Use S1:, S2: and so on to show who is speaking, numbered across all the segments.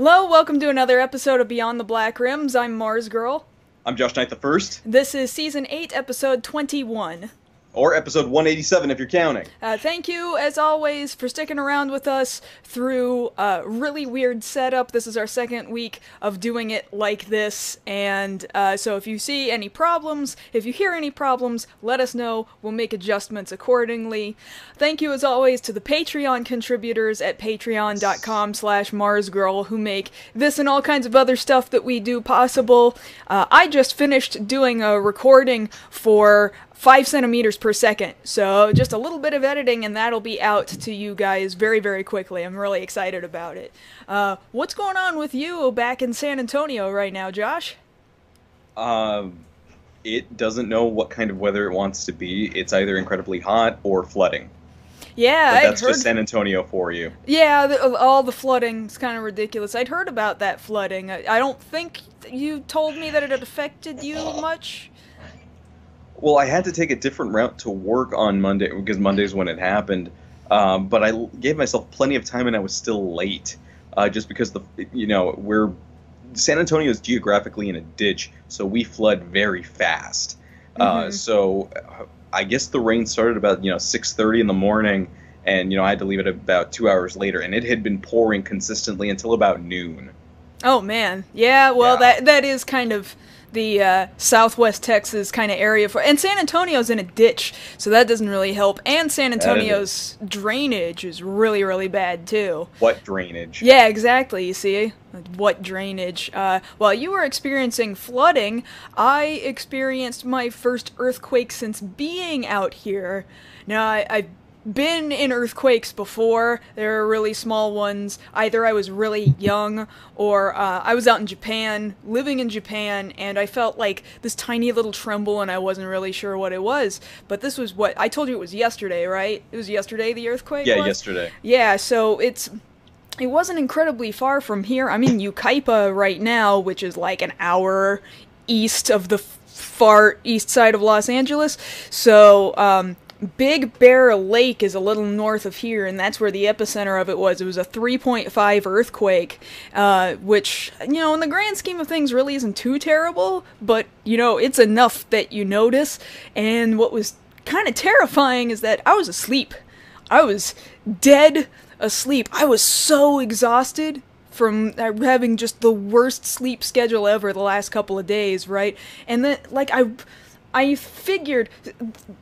S1: Hello, welcome to another episode of Beyond the Black Rims. I'm Mars Girl.
S2: I'm Josh Knight the First.
S1: This is Season 8, Episode 21.
S2: Or episode 187 if you're counting.
S1: Thank you, as always, for sticking around with us through a really weird setup. This is our second week of doing it like this, and so if you see any problems, if you hear any problems, let us know. We'll make adjustments accordingly. Thank you, as always, to the Patreon contributors at patreon.com/MarsGirl who make this and all kinds of other stuff that we do possible. I just finished doing a recording for 5 centimeters per second, so just a little bit of editing and that'll be out to you guys very, very quickly. I'm really excited about it. What's going on with you back in San Antonio right now, Josh?
S2: It doesn't know what kind of weather it wants to be. It's either incredibly hot or flooding.
S1: Yeah,
S2: but that's just San Antonio for you.
S1: Yeah, all the flooding is kind of ridiculous. I'd heard about that flooding. I don't think you told me that it had affected you much.
S2: Well, I had to take a different route to work on Monday, because Monday's when it happened. But I gave myself plenty of time, and I was still late, just because San Antonio is geographically in a ditch, so we flood very fast. So I guess the rain started about 6:30 in the morning, and I had to leave it about 2 hours later, and it had been pouring consistently until about noon.
S1: Oh man, yeah. Well,
S2: yeah.
S1: That is kind of the Southwest Texas kind of area and San Antonio's in a ditch, so that doesn't really help. And San Antonio's drainage is really, really bad too.
S2: What drainage?
S1: Yeah, exactly. You see, what drainage? While you were experiencing flooding, I experienced my first earthquake since being out here. Now, I've been in earthquakes before. There are really small ones. Either I was really young or I was out in Japan, living in Japan, and I felt like this tiny little tremble and I wasn't really sure what it was. But this was what I told you it was yesterday, right? It was yesterday the earthquake
S2: Yeah,
S1: was?
S2: yesterday.
S1: Yeah, so it wasn't incredibly far from here. I'm in Yucaipa right now, which is like an hour east of the far east side of Los Angeles. So, Big Bear Lake is a little north of here, and that's where the epicenter of it was. It was a 3.5 earthquake, which, in the grand scheme of things really isn't too terrible, but, it's enough that you notice. And what was kind of terrifying is that I was asleep. I was dead asleep. I was so exhausted from having just the worst sleep schedule ever the last couple of days, right? And then, I figured,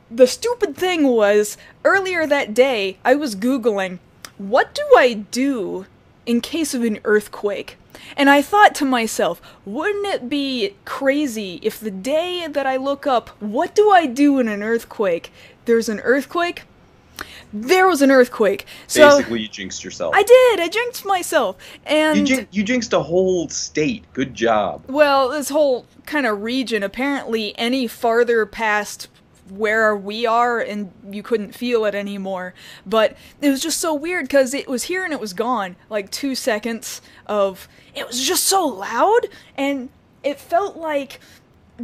S1: the stupid thing was, earlier that day, I was Googling, what do I do in case of an earthquake? And I thought to myself, wouldn't it be crazy if the day that I look up, what do I do in an earthquake, there's an earthquake? There was an earthquake. So
S2: basically, you jinxed yourself.
S1: I did. I jinxed myself. And
S2: you jinxed a whole state. Good job.
S1: Well, this whole kind of region, apparently any farther past where we are, and you couldn't feel it anymore. But it was just so weird, because it was here and it was gone. Like 2 seconds of... It was just so loud, and it felt like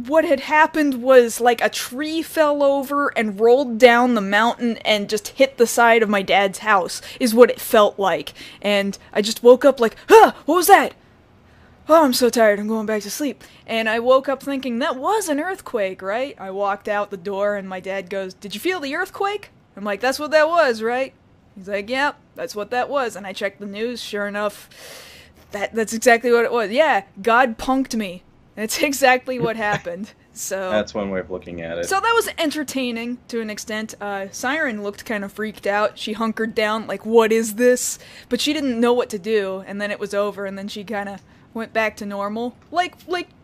S1: what had happened was like a tree fell over and rolled down the mountain and just hit the side of my dad's house, is what it felt like. And I just woke up like, what was that? Oh, I'm so tired, I'm going back to sleep. And I woke up thinking, that was an earthquake, right? I walked out the door and my dad goes, did you feel the earthquake? I'm like, that's what that was, right? He's like, yep, that's what that was. And I checked the news, sure enough, that's exactly what it was. Yeah, God punked me. That's exactly what happened. So
S2: that's one way of looking at it.
S1: So that was entertaining to an extent. Siren looked kind of freaked out. She hunkered down, like, what is this? But she didn't know what to do, and then it was over, and then she kind of went back to normal. Like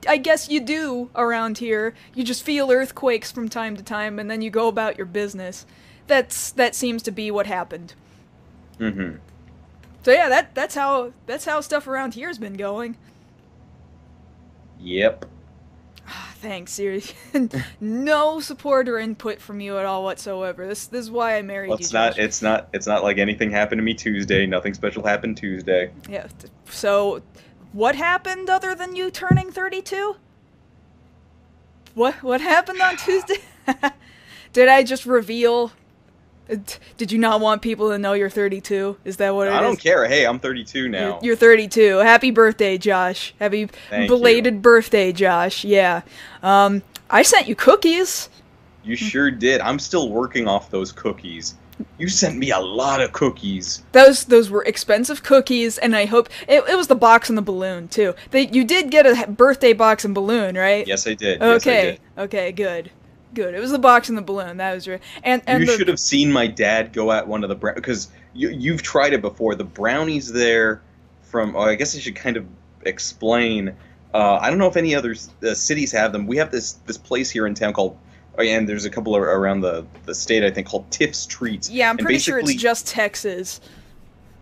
S1: I guess you do around here. You just feel earthquakes from time to time, and then you go about your business. That seems to be what happened.
S2: Mm-hmm.
S1: So yeah, that's how stuff around here's been going.
S2: Yep.
S1: Thanks, seriously. No support or input from you at all whatsoever. This is why I married you.
S2: It's not like anything happened to me Tuesday. Nothing special happened Tuesday.
S1: Yeah. So, what happened other than you turning 32? What happened on Tuesday? Did I just reveal Did you not want people to know you're 32? Is that what it is?
S2: I don't care. Hey, I'm 32 now.
S1: You're 32. Happy birthday, Josh. Happy belated birthday, Josh. Yeah. I sent you cookies.
S2: You sure did. I'm still working off those cookies. You sent me a lot of cookies.
S1: Those were expensive cookies, and I hope it was the box and the balloon too. You did get a birthday box and balloon, right?
S2: Yes, I did.
S1: Okay.
S2: Yes, I did.
S1: Okay. Good. Good. It was the box and the balloon. That was right. And
S2: you should have seen my dad go at one of the because you've tried it before. The brownies there from. Oh, I guess I should kind of explain. I don't know if any other cities have them. We have this place here in town called. Oh, yeah, and there's a couple around the state, I think, called Tiff's Treats.
S1: Yeah, I'm pretty sure it's just Texas.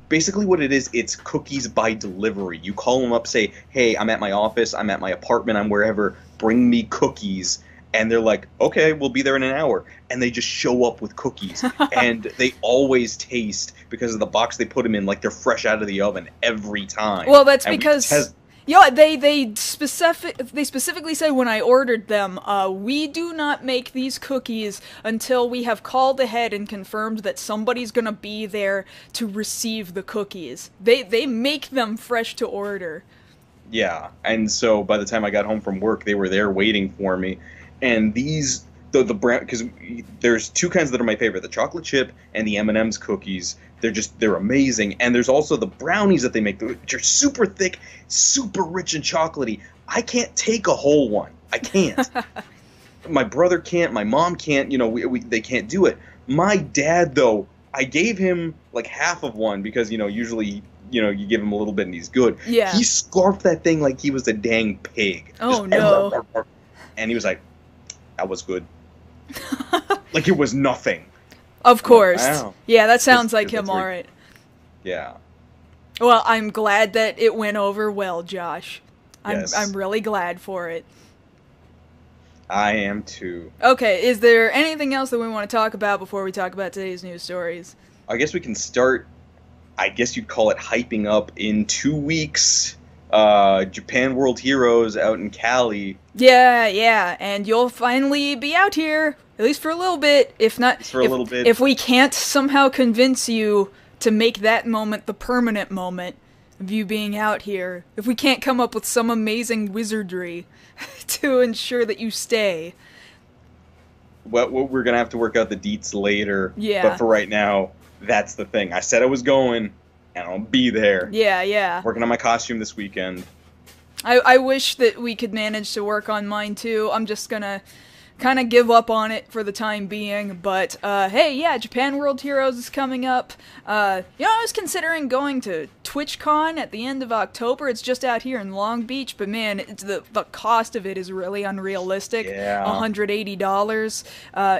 S2: Basically what it is, it's cookies by delivery. You call them up, say, hey, I'm at my office, I'm at my apartment, I'm wherever, bring me cookies. And they're like, okay, we'll be there in an hour. And they just show up with cookies. And they always taste, because of the box they put them in, like they're fresh out of the oven every time.
S1: Well, that's because... Yeah, they specifically said when I ordered them, we do not make these cookies until we have called ahead and confirmed that somebody's gonna be there to receive the cookies. They make them fresh to order.
S2: Yeah, and so by the time I got home from work, they were there waiting for me. And these, the brown, because there's two kinds that are my favorite: the chocolate chip and the M&M's cookies. They're amazing. And there's also the brownies that they make, which are super thick, super rich and chocolatey. I can't take a whole one. I can't. My brother can't. My mom can't. You know, they can't do it. My dad, though, I gave him like half of one because, you know, usually, you know, you give him a little bit and he's good.
S1: Yeah.
S2: He scarfed that thing like he was a dang pig.
S1: Oh, no.
S2: And he was like, that was good. Like it was nothing.
S1: Of course.
S2: Wow.
S1: Yeah, that sounds like him, all right.
S2: Yeah.
S1: Well, I'm glad that it went over well, Josh.
S2: Yes.
S1: I'm really glad for it.
S2: I am too.
S1: Okay, is there anything else that we want to talk about before we talk about today's news stories?
S2: I guess we can start, I guess you'd call it hyping up in 2 weeks. Japan World Heroes out in Cali.
S1: Yeah, and you'll finally be out here, at least for a little bit, if not...
S2: For a little bit.
S1: If we can't somehow convince you to make that moment the permanent moment of you being out here, if we can't come up with some amazing wizardry to ensure that you stay...
S2: Well, we're gonna have to work out the deets later.
S1: Yeah.
S2: But for right now, that's the thing. I said I was going, and I'll be there.
S1: Yeah.
S2: Working on my costume this weekend.
S1: I wish that we could manage to work on mine too. I'm just gonna kind of give up on it for the time being, but hey, yeah, Japan World Heroes is coming up. I was considering going to TwitchCon at the end of October. It's just out here in Long Beach, but man, the cost of it is really unrealistic.
S2: Yeah.
S1: $180.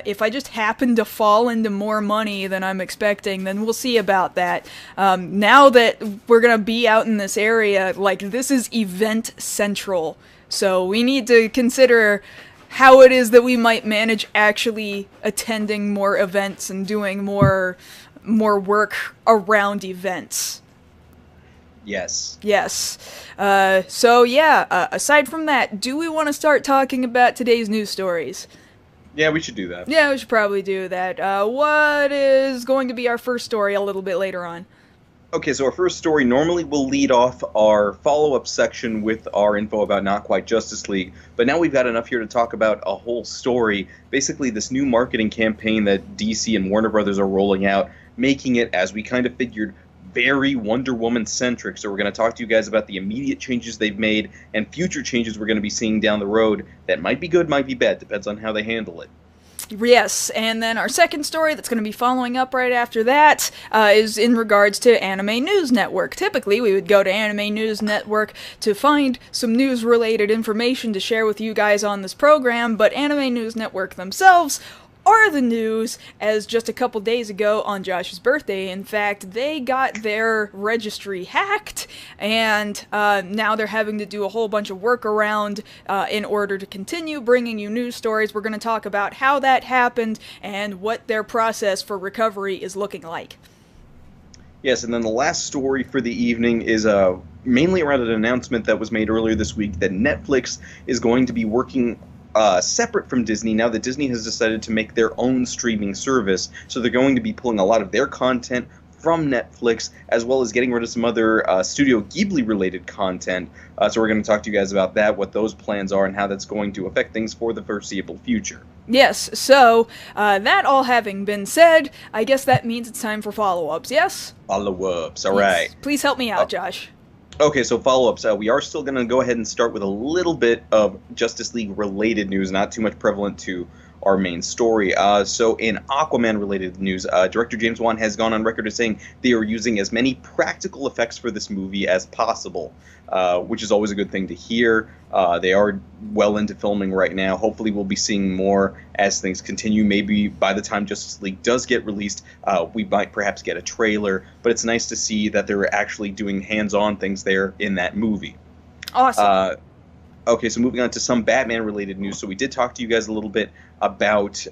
S1: If I just happen to fall into more money than I'm expecting, then we'll see about that. Now that we're gonna be out in this area, like, this is event central, so we need to consider how it is that we might manage actually attending more events and doing more work around events.
S2: Yes.
S1: So yeah, aside from that, do we want to start talking about today's news stories?
S2: Yeah, we should do that.
S1: Yeah, we should probably do that. What is going to be our first story a little bit later on?
S2: Okay, so our first story, normally we'll lead off our follow-up section with our info about Not Quite Justice League, but now we've got enough here to talk about a whole story, basically this new marketing campaign that DC and Warner Brothers are rolling out, making it, as we kind of figured, very Wonder Woman-centric. So we're going to talk to you guys about the immediate changes they've made and future changes we're going to be seeing down the road that might be good, might be bad, depends on how they handle it.
S1: Yes, and then our second story that's going to be following up right after that is in regards to Anime News Network. Typically, we would go to Anime News Network to find some news-related information to share with you guys on this program, but Anime News Network themselves are the news, as just a couple days ago on Josh's birthday, in fact, they got their registry hacked, and now they're having to do a whole bunch of workaround in order to continue bringing you news stories. We're going to talk about how that happened and what their process for recovery is looking like.
S2: Yes, and then the last story for the evening is mainly around an announcement that was made earlier this week that Netflix is going to be working separate from Disney now that Disney has decided to make their own streaming service. So they're going to be pulling a lot of their content from Netflix, as well as getting rid of some other Studio Ghibli-related content. So we're going to talk to you guys about that, what those plans are, and how that's going to affect things for the foreseeable future.
S1: Yes, so, that all having been said, I guess that means it's time for follow-ups, yes?
S2: Follow-ups, all right.
S1: Yes. Please help me out, Josh.
S2: Okay, so follow-ups. We are still going to go ahead and start with a little bit of Justice League-related news, not too much prevalent to our main story. So in Aquaman-related news, director James Wan has gone on record as saying they are using as many practical effects for this movie as possible, which is always a good thing to hear. They are well into filming right now. Hopefully we'll be seeing more as things continue. Maybe by the time Justice League does get released, we might perhaps get a trailer, but it's nice to see that they're actually doing hands-on things there in that movie.
S1: Awesome.
S2: Okay, so moving on to some Batman-related news. So we did talk to you guys a little bit about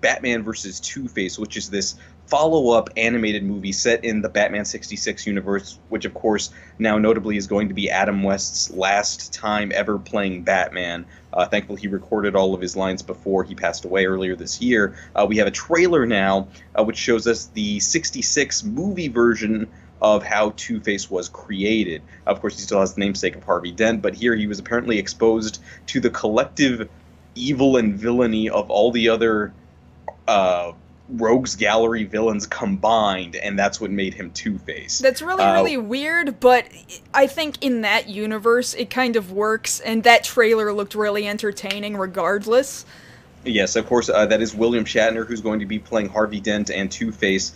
S2: Batman vs. Two-Face, which is this follow-up animated movie set in the Batman 66 universe, which, of course, now notably is going to be Adam West's last time ever playing Batman. Thankfully, he recorded all of his lines before he passed away earlier this year. We have a trailer now, which shows us the 66 movie version of how Two-Face was created. Of course, he still has the namesake of Harvey Dent, but here he was apparently exposed to the collective evil and villainy of all the other Rogues Gallery villains combined, and that's what made him Two-Face.
S1: That's really weird, but I think in that universe it kind of works, and that trailer looked really entertaining regardless.
S2: Yes, of course, that is William Shatner, who's going to be playing Harvey Dent and Two-Face.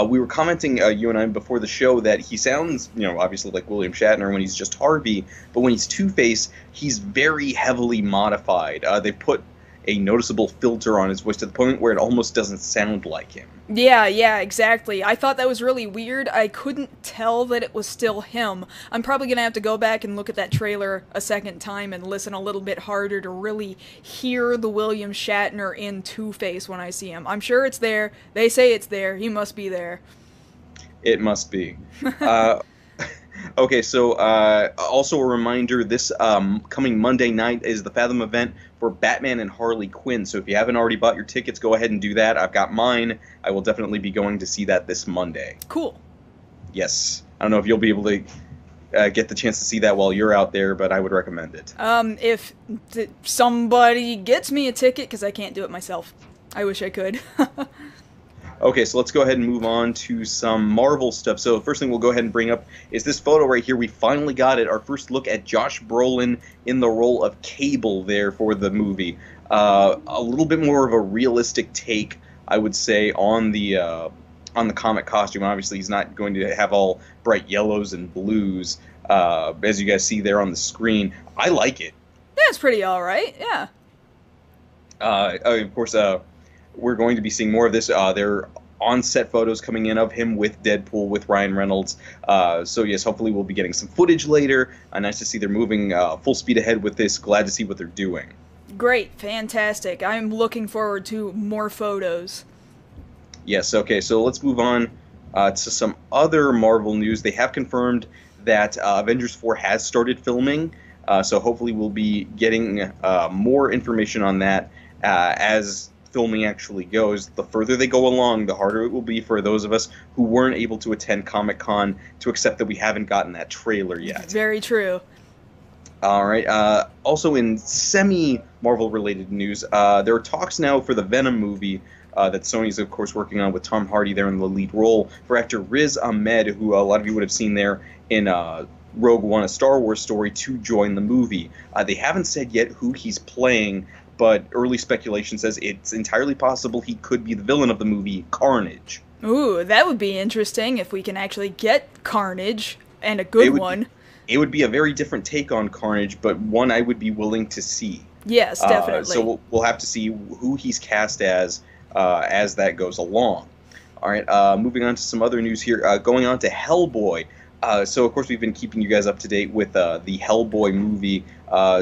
S2: We were commenting, you and I, before the show, that he sounds, obviously like William Shatner when he's just Harvey, but when he's Two-Face, he's very heavily modified. They put a noticeable filter on his voice to the point where it almost doesn't sound like him.
S1: Yeah, exactly. I thought that was really weird. I couldn't tell that it was still him. I'm probably gonna have to go back and look at that trailer a second time and listen a little bit harder to really hear the William Shatner in Two-Face when I see him. I'm sure it's there. They say it's there. He must be there.
S2: It must be. Okay, so also a reminder, this coming Monday night is the Fathom event for Batman and Harley Quinn. So if you haven't already bought your tickets, go ahead and do that. I've got mine. I will definitely be going to see that this Monday.
S1: Cool.
S2: Yes. I don't know if you'll be able to get the chance to see that while you're out there, but I would recommend it.
S1: If somebody gets me a ticket, because I can't do it myself. I wish I could.
S2: Okay, so let's go ahead and move on to some Marvel stuff. So the first thing we'll go ahead and bring up is this photo right here. We finally got it, our first look at Josh Brolin in the role of Cable there for the movie. A little bit more of a realistic take, I would say, on the comic costume. Obviously, he's not going to have all bright yellows and blues, as you guys see there on the screen. I like it.
S1: Yeah, it's pretty alright, yeah.
S2: Of course, we're going to be seeing more of this. There are on-set photos coming in of him with Deadpool, with Ryan Reynolds. So yes, hopefully we'll be getting some footage later. Nice to see they're moving full speed ahead with this. Glad to see what they're doing.
S1: Great, fantastic. I'm looking forward to more photos.
S2: Yes, okay, so let's move on to some other Marvel news. They have confirmed that Avengers 4 has started filming. So hopefully we'll be getting more information on that as filming actually goes. The further they go along, the harder it will be for those of us who weren't able to attend Comic-Con to accept that we haven't gotten that trailer yet.
S1: Very true.
S2: All right. Also in semi-Marvel related news, there are talks now for the Venom movie that Sony's, of course, working on with Tom Hardy there in the lead role, for actor Riz Ahmed, who a lot of you would have seen there in Rogue One, a Star Wars story, to join the movie. They haven't said yet who he's playing, but early speculation says it's entirely possible he could be the villain of the movie, Carnage.
S1: Ooh, that would be interesting if we can actually get Carnage, and a good one.
S2: It would be a very different take on Carnage, but one I would be willing to see.
S1: Yes, definitely.
S2: So we'll have to see who he's cast as that goes along. All right, moving on to some other news here. Going on to Hellboy. So, of course, we've been keeping you guys up to date with the Hellboy movie.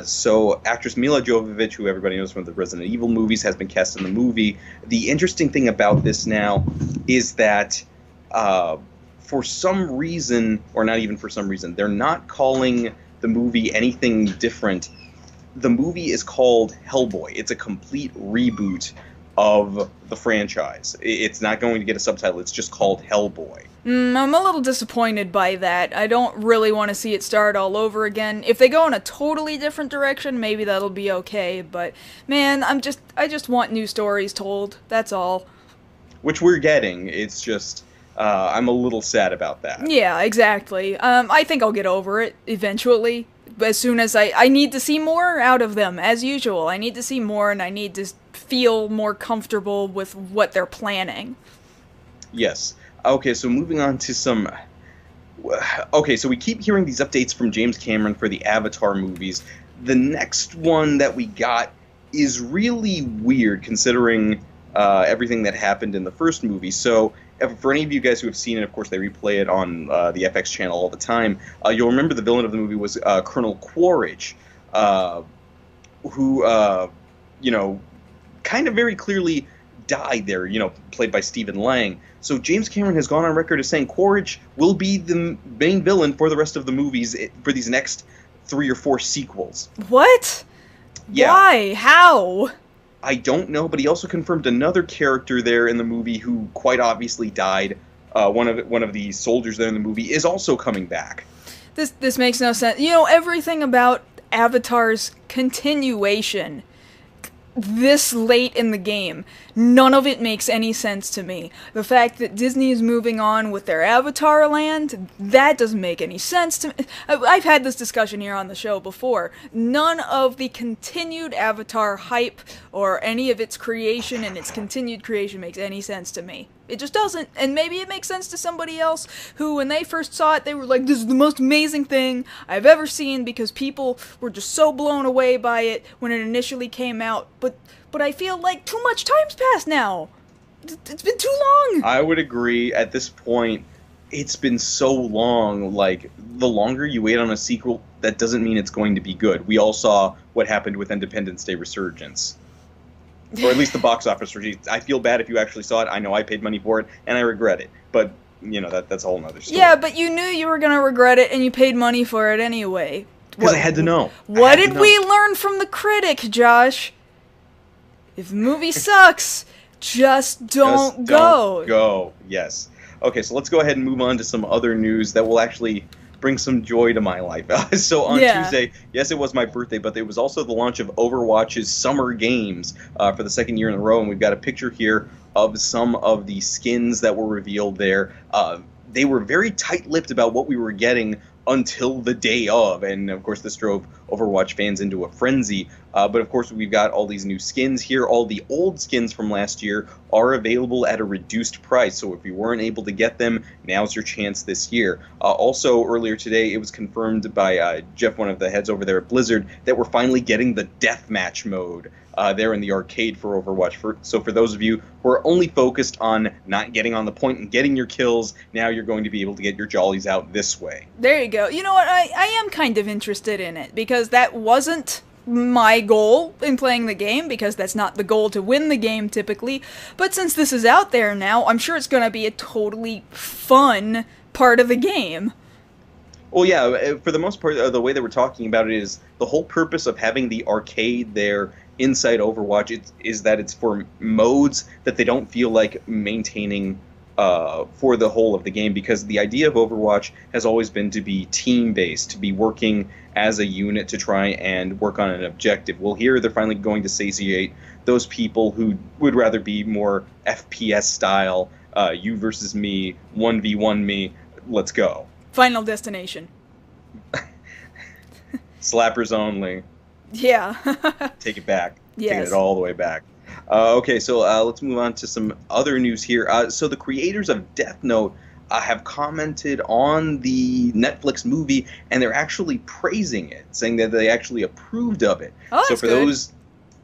S2: So, actress Mila Jovovich, who everybody knows from the Resident Evil movies, has been cast in the movie. The interesting thing about this now is that for some reason, or not even for some reason, they're not calling the movie anything different the movie is called Hellboy. It's a complete reboot of the franchise. It's not going to get a subtitle. It's just called Hellboy.
S1: I'm a little disappointed by that. I don't really want to see it start all over again. If they go in a totally different direction, maybe that'll be okay, but man, I just want new stories told. That's all.
S2: Which we're getting. It's just I'm a little sad about that.
S1: Yeah, exactly. I think I'll get over it eventually. As soon as I need to see more out of them, as usual. I need to see more, and I need to feel more comfortable with what they're planning.
S2: Yes. Okay, so moving on to some... Okay, so we keep hearing these updates from James Cameron for the Avatar movies. The next one that we got is really weird, considering everything that happened in the first movie. So, for any of you guys who have seen it, of course, they replay it on the FX channel all the time. You'll remember the villain of the movie was Colonel Quaritch, who, kind of very clearly died there, played by Stephen Lang. So James Cameron has gone on record as saying Quaritch will be the main villain for the rest of the movies for these next 3 or 4 sequels.
S1: What?
S2: Yeah.
S1: Why? How?
S2: I don't know, but he also confirmed another character there in the movie who quite obviously died. One of the soldiers there in the movie is also coming back.
S1: This makes no sense. Everything about Avatar's continuation this late in the game, none of it makes any sense to me. The fact that Disney is moving on with their Avatar land, that doesn't make any sense to me. I've had this discussion here on the show before. None of the continued Avatar hype or any of its creation and its continued creation makes any sense to me. It just doesn't, and maybe it makes sense to somebody else who, when they first saw it, they were like, this is the most amazing thing I've ever seen, because people were just so blown away by it when it initially came out. But I feel like too much time's passed now. It's been too long.
S2: I would agree. At this point, it's been so long. Like, the longer you wait on a sequel, that doesn't mean it's going to be good. We all saw what happened with Independence Day Resurgence. Or at least the box office release. I feel bad if you actually saw it. I know I paid money for it, and I regret it. But, that's a whole nother story.
S1: Yeah, but you knew you were going to regret it, and you paid money for it anyway.
S2: Because I had to know.
S1: What did we learn from the critic, Josh? If the movie sucks, just don't go.
S2: Don't go, yes. Okay, so let's go ahead and move on to some other news that will actually bring some joy to my life. So on Tuesday, yes, it was my birthday, but it was also the launch of Overwatch's Summer Games for the second year in a row, and we've got a picture here of some of the skins that were revealed there. They were very tight-lipped about what we were getting until the day of, and of course this drove Overwatch fans into a frenzy. But of course we've got all these new skins here. All the old skins from last year are available at a reduced price, so if you weren't able to get them, now's your chance this year. Also earlier today it was confirmed by Jeff, one of the heads over there at Blizzard, that we're finally getting the deathmatch mode there in the arcade for Overwatch. So for those of you who are only focused on not getting on the point and getting your kills, now you're going to be able to get your jollies out this way.
S1: There you go. You know what, I am kind of interested in it, because that wasn't my goal in playing the game, because that's not the goal to win the game typically, but since this is out there now, I'm sure it's going to be a totally fun part of the game.
S2: Well, yeah, for the most part, the way that we're talking about it is the whole purpose of having the arcade there inside Overwatch is that it's for modes that they don't feel like maintaining for the whole of the game, because the idea of Overwatch has always been to be team-based, to be working as a unit to try and work on an objective. Well, here they're finally going to satiate those people who would rather be more FPS style, you versus me, 1v1 me, let's go.
S1: Final Destination.
S2: Slappers only.
S1: Yeah.
S2: Take it back.
S1: Yes.
S2: Taking it all the way back. Okay, so let's move on to some other news here. So the creators of Death Note have commented on the Netflix movie, and they're actually praising it, saying that they actually approved of it.
S1: Oh,
S2: so
S1: that's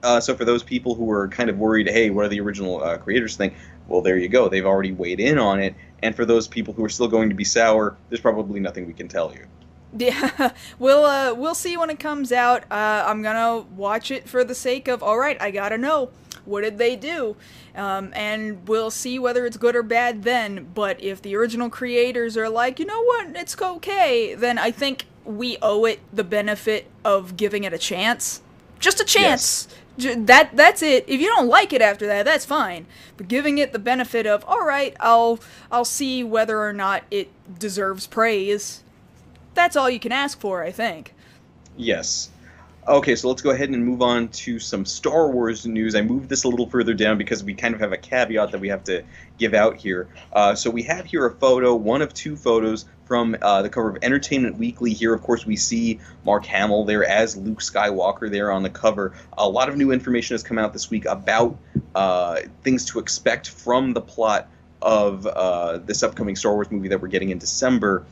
S1: good.
S2: So for those people who were kind of worried, hey, what do the original creators think? Well, there you go. They've already weighed in on it. And for those people who are still going to be sour, there's probably nothing we can tell you.
S1: Yeah, we'll see when it comes out. I'm gonna watch it for the sake of, alright, I gotta know, what did they do? And we'll see whether it's good or bad then, but if the original creators are like, you know what, it's okay, then I think we owe it the benefit of giving it a chance. Just a chance. That's it. If you don't like it after that, that's fine. But giving it the benefit of, all right, I'll see whether or not it deserves praise. That's all you can ask for, I think.
S2: Yes. Okay, so let's go ahead and move on to some Star Wars news. I moved this a little further down because we kind of have a caveat that we have to give out here. So we have here a photo, one of two photos from the cover of Entertainment Weekly. Here, of course, we see Mark Hamill there as Luke Skywalker there on the cover. A lot of new information has come out this week about things to expect from the plot of this upcoming Star Wars movie that we're getting in December.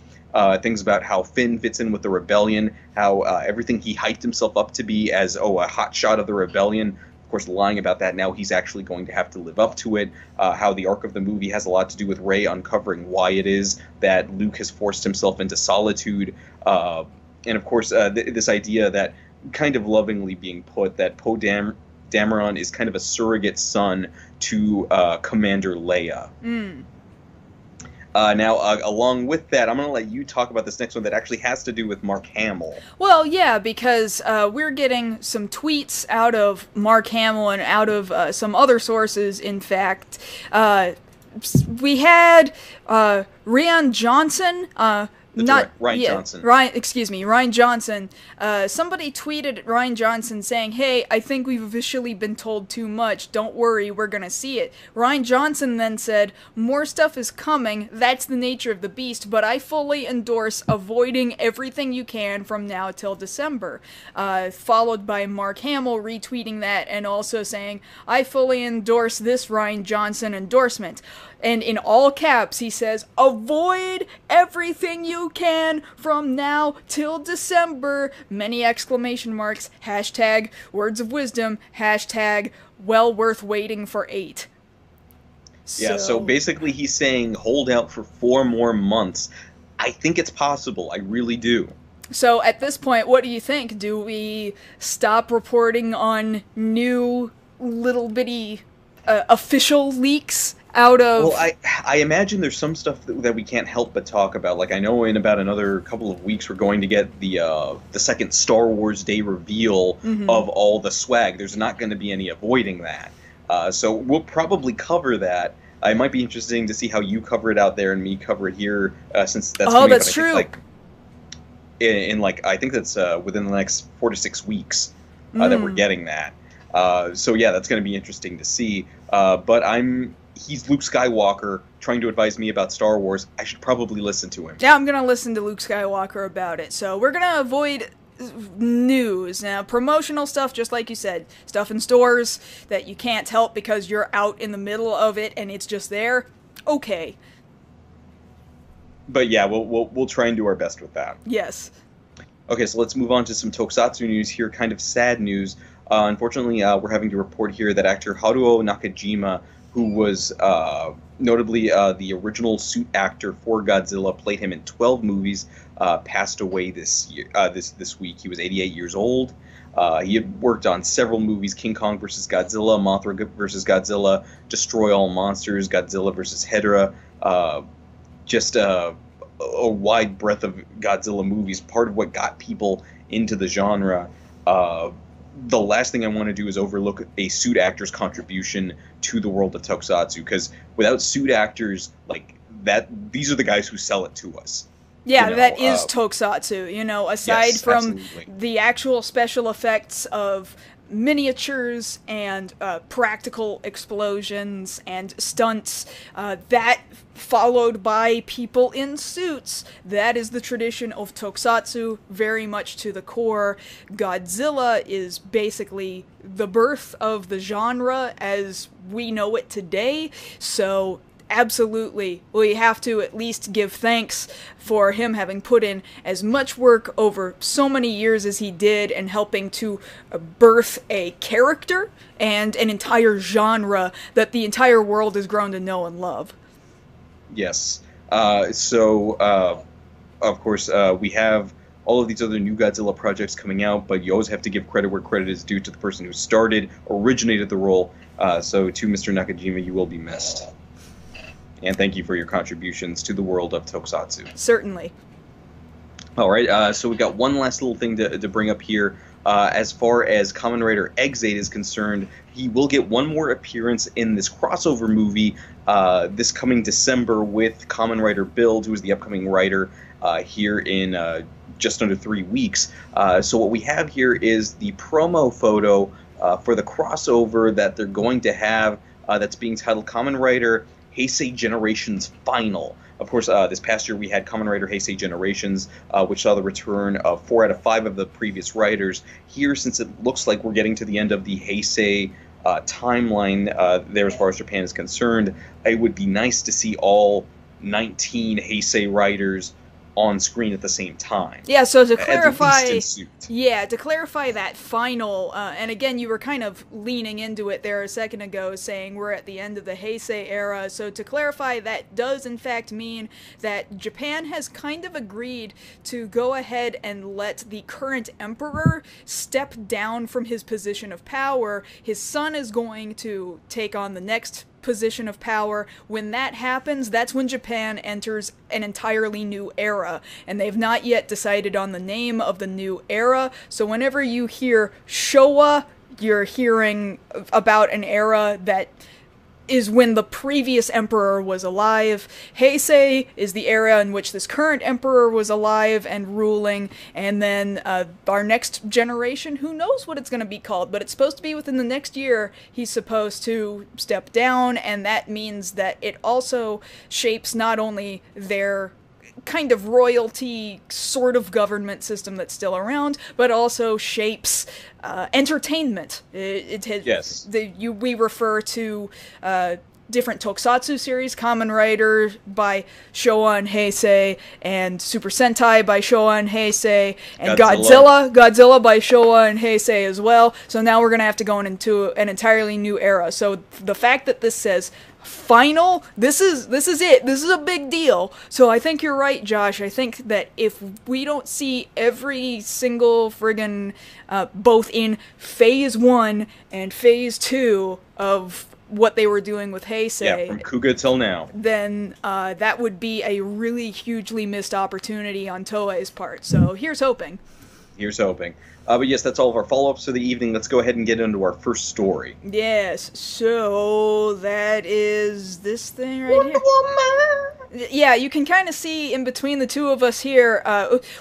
S2: Things about how Finn fits in with the rebellion, how everything he hyped himself up to be as, a hotshot of the rebellion, of course lying about that, now he's actually going to have to live up to it, how the arc of the movie has a lot to do with Rey uncovering why it is that Luke has forced himself into solitude, and of course this idea that, kind of lovingly being put, that Poe Dameron is kind of a surrogate son to Commander Leia. Now, along with that, I'm going to let you talk about this next one that actually has to do with Mark Hamill.
S1: Well, yeah, because we're getting some tweets out of Mark Hamill and out of some other sources, in fact. We had Rian Johnson...
S2: Ryan Johnson.
S1: Ryan Johnson. Somebody tweeted at Ryan Johnson saying, "Hey, I think we've officially been told too much. Don't worry, we're gonna see it." Ryan Johnson then said, "More stuff is coming. That's the nature of the beast, but I fully endorse avoiding everything you can from now till December." Followed by Mark Hamill retweeting that and also saying, "I fully endorse this Ryan Johnson endorsement." And in all caps, he says, "Avoid everything you can from now till December." Many exclamation marks. Hashtag words of wisdom. Hashtag well worth waiting for 8.
S2: Yeah, so basically he's saying hold out for 4 more months. I think it's possible. I really do.
S1: So at this point, what do you think? Do we stop reporting on new little bitty official leaks out of...
S2: Well, I imagine there's some stuff that we can't help but talk about. Like, I know in about another couple of weeks we're going to get the second Star Wars Day reveal of all the swag. There's not going to be any avoiding that. So we'll probably cover that. It might be interesting to see how you cover it out there and me cover it here, since that's
S1: that's true.
S2: I think that's within the next 4 to 6 weeks that we're getting that. So yeah, that's going to be interesting to see. But he's Luke Skywalker trying to advise me about Star Wars. I should probably listen to him.
S1: Yeah, I'm going to listen to Luke Skywalker about it. So we're going to avoid news. Now, promotional stuff, just like you said, stuff in stores that you can't help because you're out in the middle of it and it's just there. Okay.
S2: But yeah, we'll try and do our best with that.
S1: Yes.
S2: Okay, so let's move on to some tokusatsu news here, kind of sad news. Unfortunately, we're having to report here that actor Haruo Nakajima, who was notably the original suit actor for Godzilla, played him in 12 movies, passed away this week. He was 88 years old. He had worked on several movies: King Kong vs. Godzilla, Mothra vs. Godzilla, Destroy All Monsters, Godzilla vs. Hedorah, just a wide breadth of Godzilla movies, part of what got people into the genre. The last thing I want to do is overlook a suit actor's contribution to the world of tokusatsu, because without suit actors like that, these are the guys who sell it to us.
S1: Yeah, that is tokusatsu, aside from the actual special effects of miniatures and practical explosions and stunts, that followed by people in suits. That is the tradition of tokusatsu, very much to the core. Godzilla is basically the birth of the genre as we know it today, so absolutely, we have to at least give thanks for him having put in as much work over so many years as he did and helping to birth a character and an entire genre that the entire world has grown to know and love.
S2: Yes. So, of course, we have all of these other new Godzilla projects coming out, but you always have to give credit where credit is due to the person who originated the role. So to Mr. Nakajima, you will be missed. And thank you for your contributions to the world of tokusatsu.
S1: Certainly.
S2: All right, so we've got one last little thing to bring up here. As far as Kamen Rider Exate is concerned, he will get one more appearance in this crossover movie this coming December with Kamen Rider Build, who is the upcoming writer here in just under 3 weeks. So what we have here is the promo photo for the crossover that they're going to have that's being titled Kamen Rider Heisei Generations Final. Of course, this past year we had Kamen Rider Heisei Generations, which saw the return of 4 out of 5 of the previous writers. Here, since it looks like we're getting to the end of the Heisei timeline there as far as Japan is concerned, it would be nice to see all 19 Heisei writers on screen at the same time.
S1: Yeah, so to clarify,
S2: at least in suit.
S1: Yeah, to clarify that final, and again, you were kind of leaning into it there a second ago, saying we're at the end of the Heisei era. So to clarify, that does in fact mean that Japan has kind of agreed to go ahead and let the current emperor step down from his position of power. His son is going to take on the next position of power. When that happens, that's when Japan enters an entirely new era, and they've not yet decided on the name of the new era. So whenever you hear Showa, you're hearing about an era that is when the previous emperor was alive. Heisei is the era in which this current emperor was alive and ruling, and then our next generation, who knows what it's going to be called, but it's supposed to be within the next year he's supposed to step down, and that means that it also shapes not only their kind of royalty sort of government system that's still around, but also shapes entertainment.
S2: Yes.
S1: We refer to different tokusatsu series, Kamen Rider by Showa and Heisei, and Super Sentai by Showa and Heisei, and Godzilla by Showa and Heisei as well. So now we're going to have to go into an entirely new era. So the fact that this says final, this is it. This is a big deal. So I think you're right, Josh. I think that if we don't see every single friggin' both in Phase 1 and Phase 2 of what they were doing with Heisei,
S2: yeah, from Kuga till now,
S1: then that would be a really hugely missed opportunity on Toei's part. So here's hoping.
S2: Here's hoping. But yes, that's all of our follow-ups for the evening. Let's go ahead and get into our first story.
S1: Yes, so that is this thing right here. Yeah, you can kind of see in between the two of us here.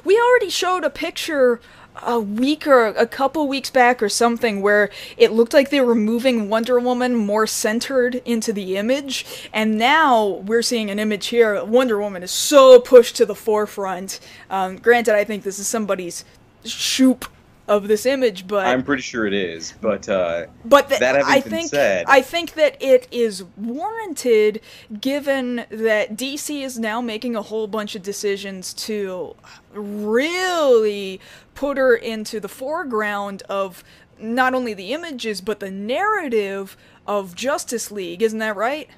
S1: We already showed a picture a week or a couple weeks back or something where it looked like they were moving Wonder Woman more centered into the image, and now we're seeing an image here. Wonder Woman is so pushed to the forefront. Granted, I think this is somebody's shoop of this image, but
S2: I'm pretty sure it is. But that having been said,
S1: I think that it is warranted, given that DC is now making a whole bunch of decisions to really put her into the foreground of not only the images but the narrative of Justice League. Isn't that right?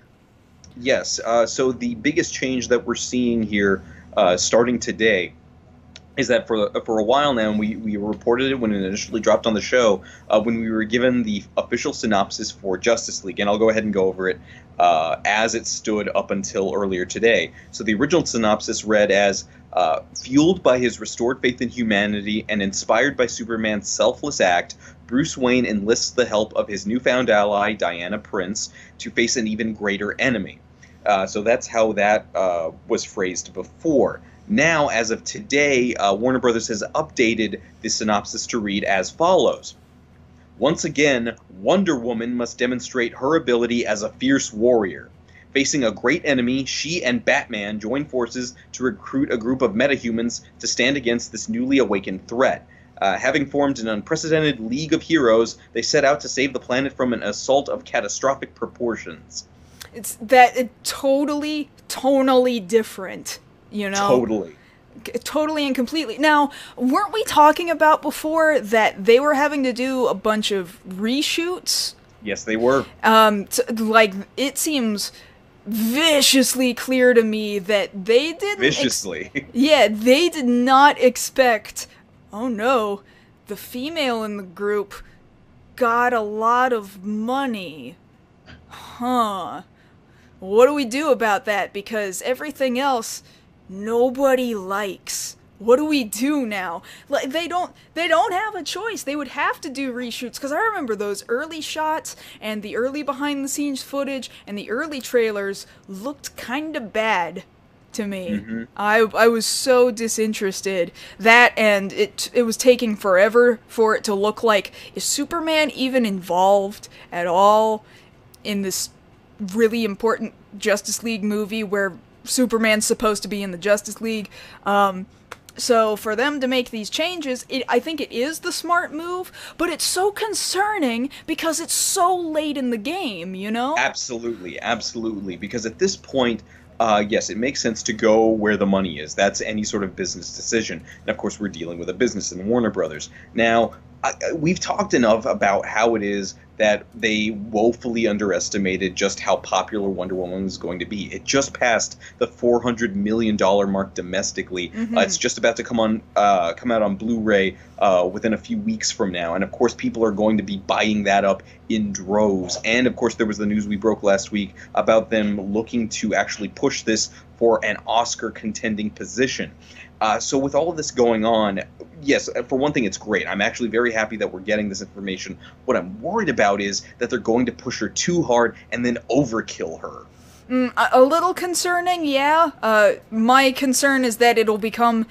S2: Yes. So the biggest change that we're seeing here, starting today, is that for a while now, and we reported it when it initially dropped on the show, when we were given the official synopsis for Justice League, and I'll go ahead and go over it as it stood up until earlier today. So the original synopsis read as, fueled by his restored faith in humanity and inspired by Superman's selfless act, Bruce Wayne enlists the help of his newfound ally, Diana Prince, to face an even greater enemy. So that's how that was phrased before. Now, as of today, Warner Brothers has updated the synopsis to read as follows. Once again, Wonder Woman must demonstrate her ability as a fierce warrior. Facing a great enemy, she and Batman join forces to recruit a group of metahumans to stand against this newly awakened threat. Having formed an unprecedented league of heroes, they set out to save the planet from an assault of catastrophic proportions.
S1: It's totally, tonally different. You know? Totally and completely. Now, weren't we talking about before that they were having to do a bunch of reshoots?
S2: Yes, they were.
S1: It seems viciously clear to me that they didn't...
S2: Viciously?
S1: They did not expect... Oh no, the female in the group got a lot of money. Huh. What do we do about that? Because everything else... nobody likes. what do we do now? Like they don't have a choice. They would have to do reshoots, because I remember those early shots and the early behind the scenes footage and the early trailers looked kind of bad to me.
S2: Mm-hmm.
S1: I was so disinterested. That, and it was taking forever for it to look like, is Superman even involved at all in this really important Justice League movie where Superman's supposed to be in the Justice League? So for them to make these changes, I think it is the smart move, but it's so concerning because it's so late in the game, you know?
S2: Absolutely, absolutely. Because at this point, yes, it makes sense to go where the money is. That's any sort of business decision. And of course, we're dealing with a business in Warner Brothers. Now, we've talked enough about how it is that they woefully underestimated just how popular Wonder Woman was going to be. It just passed the $400 million mark domestically.
S1: Mm-hmm.
S2: It's just about to come out on Blu-ray within a few weeks from now. And of course, people are going to be buying that up in droves. And of course, there was the news we broke last week about them looking to actually push this for an Oscar contending position. So with all of this going on, yes, for one thing, it's great. I'm actually very happy that we're getting this information. What I'm worried about is that they're going to push her too hard and then overkill her.
S1: A little concerning, yeah. My concern is that it'll become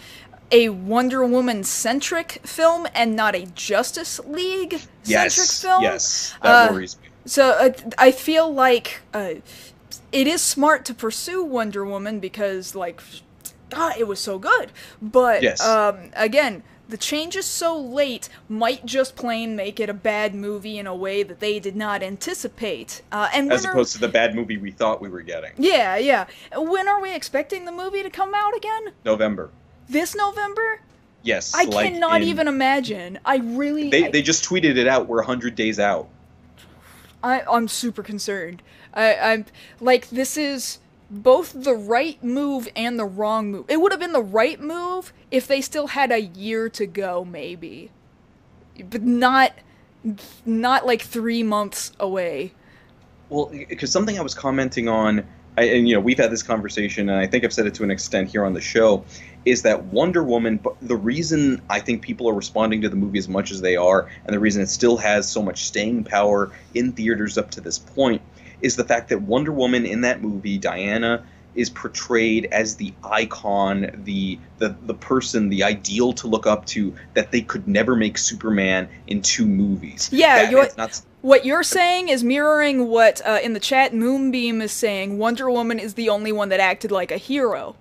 S1: a Wonder Woman-centric film and not a Justice League-centric film.
S2: Yes, that worries me.
S1: So I feel like it is smart to pursue Wonder Woman because, like, God, it was so good. But,
S2: yes.
S1: Again, the changes so late might just plain make it a bad movie in a way that they did not anticipate.
S2: As opposed to the bad movie we thought we were getting.
S1: Yeah, yeah. When are we expecting the movie to come out again?
S2: November.
S1: This November?
S2: Yes.
S1: I cannot even imagine.
S2: They just tweeted it out. We're 100 days out.
S1: I'm super concerned. I'm like, this is both the right move and the wrong move. It would have been the right move if they still had a year to go, maybe. But not like 3 months away.
S2: Well, because something I was commenting on, and you know, we've had this conversation, and I think I've said it to an extent here on the show, is that Wonder Woman, the reason I think people are responding to the movie as much as they are, and the reason it still has so much staying power in theaters up to this point, is the fact that Wonder Woman in that movie, Diana, is portrayed as the icon, the person, the ideal to look up to, that they could never make Superman in 2 movies.
S1: Yeah, what you're saying is mirroring what in the chat Moonbeam is saying. Wonder Woman is the only one that acted like a hero.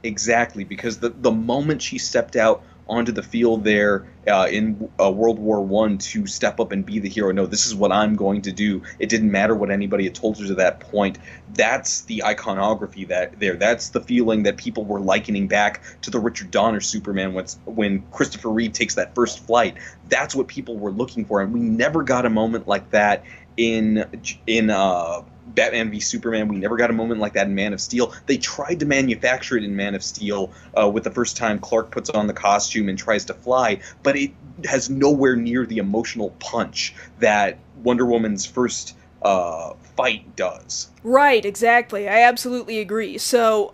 S2: Exactly, because the moment she stepped out onto the field there in World War I to step up and be the hero. No, this is what I'm going to do. It didn't matter what anybody had told her to that point. That's the iconography that's the feeling that people were likening back to the Richard Donner Superman when Christopher Reeve takes that first flight. That's what people were looking for, and we never got a moment like that in Batman v Superman. We never got a moment like that in Man of Steel. They tried to manufacture it in Man of Steel with the first time Clark puts on the costume and tries to fly, but it has nowhere near the emotional punch that Wonder Woman's first fight does.
S1: Right, exactly. I absolutely agree. So,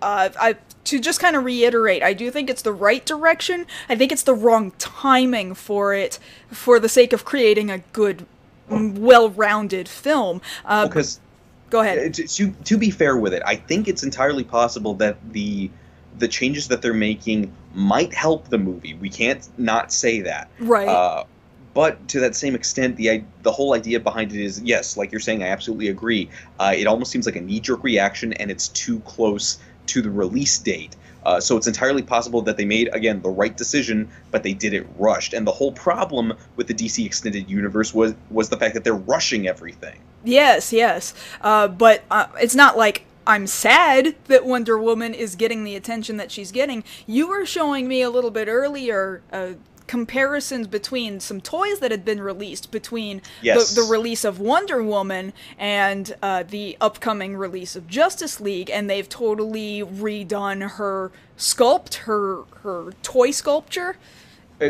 S1: to just kind of reiterate, I do think it's the right direction. I think it's the wrong timing for it, for the sake of creating a good, well-rounded film.
S2: Because
S1: go ahead.
S2: To be fair with it, I think it's entirely possible that the changes that they're making might help the movie. We can't not say that.
S1: Right.
S2: But to that same extent, the whole idea behind it is, yes, like you're saying, I absolutely agree. It almost seems like a knee-jerk reaction, and it's too close to the release date. So it's entirely possible that they made, again, the right decision, but they did it rushed. And the whole problem with the DC Extended Universe was the fact that they're rushing everything. Yes.
S1: But it's not like I'm sad that Wonder Woman is getting the attention that she's getting. You were showing me a little bit earlier comparisons between some toys that had been released between the release of Wonder Woman and the upcoming release of Justice League, and they've totally redone her toy sculpture.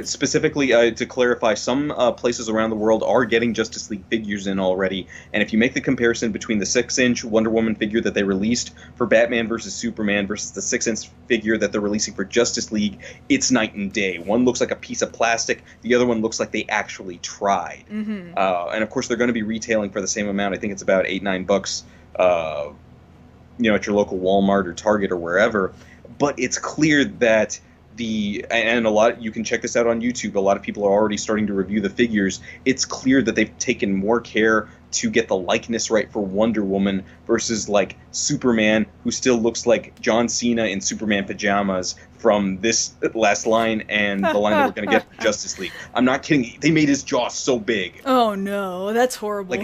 S2: Specifically, to clarify, some places around the world are getting Justice League figures in already, and if you make the comparison between the 6-inch Wonder Woman figure that they released for Batman versus Superman versus the 6-inch figure that they're releasing for Justice League, it's night and day. One looks like a piece of plastic, the other one looks like they actually tried.
S1: Mm-hmm.
S2: And of course, they're going to be retailing for the same amount. I think it's about $8-9, at your local Walmart or Target or wherever. But it's clear that and a lot, you can check this out on YouTube, a lot of people are already starting to review the figures. It's clear that they've taken more care to get the likeness right for Wonder Woman versus like Superman, who still looks like John Cena in Superman pajamas from this last line and the line that we're going to get for Justice League. I'm not kidding. They made his jaw so big.
S1: Oh no, that's horrible.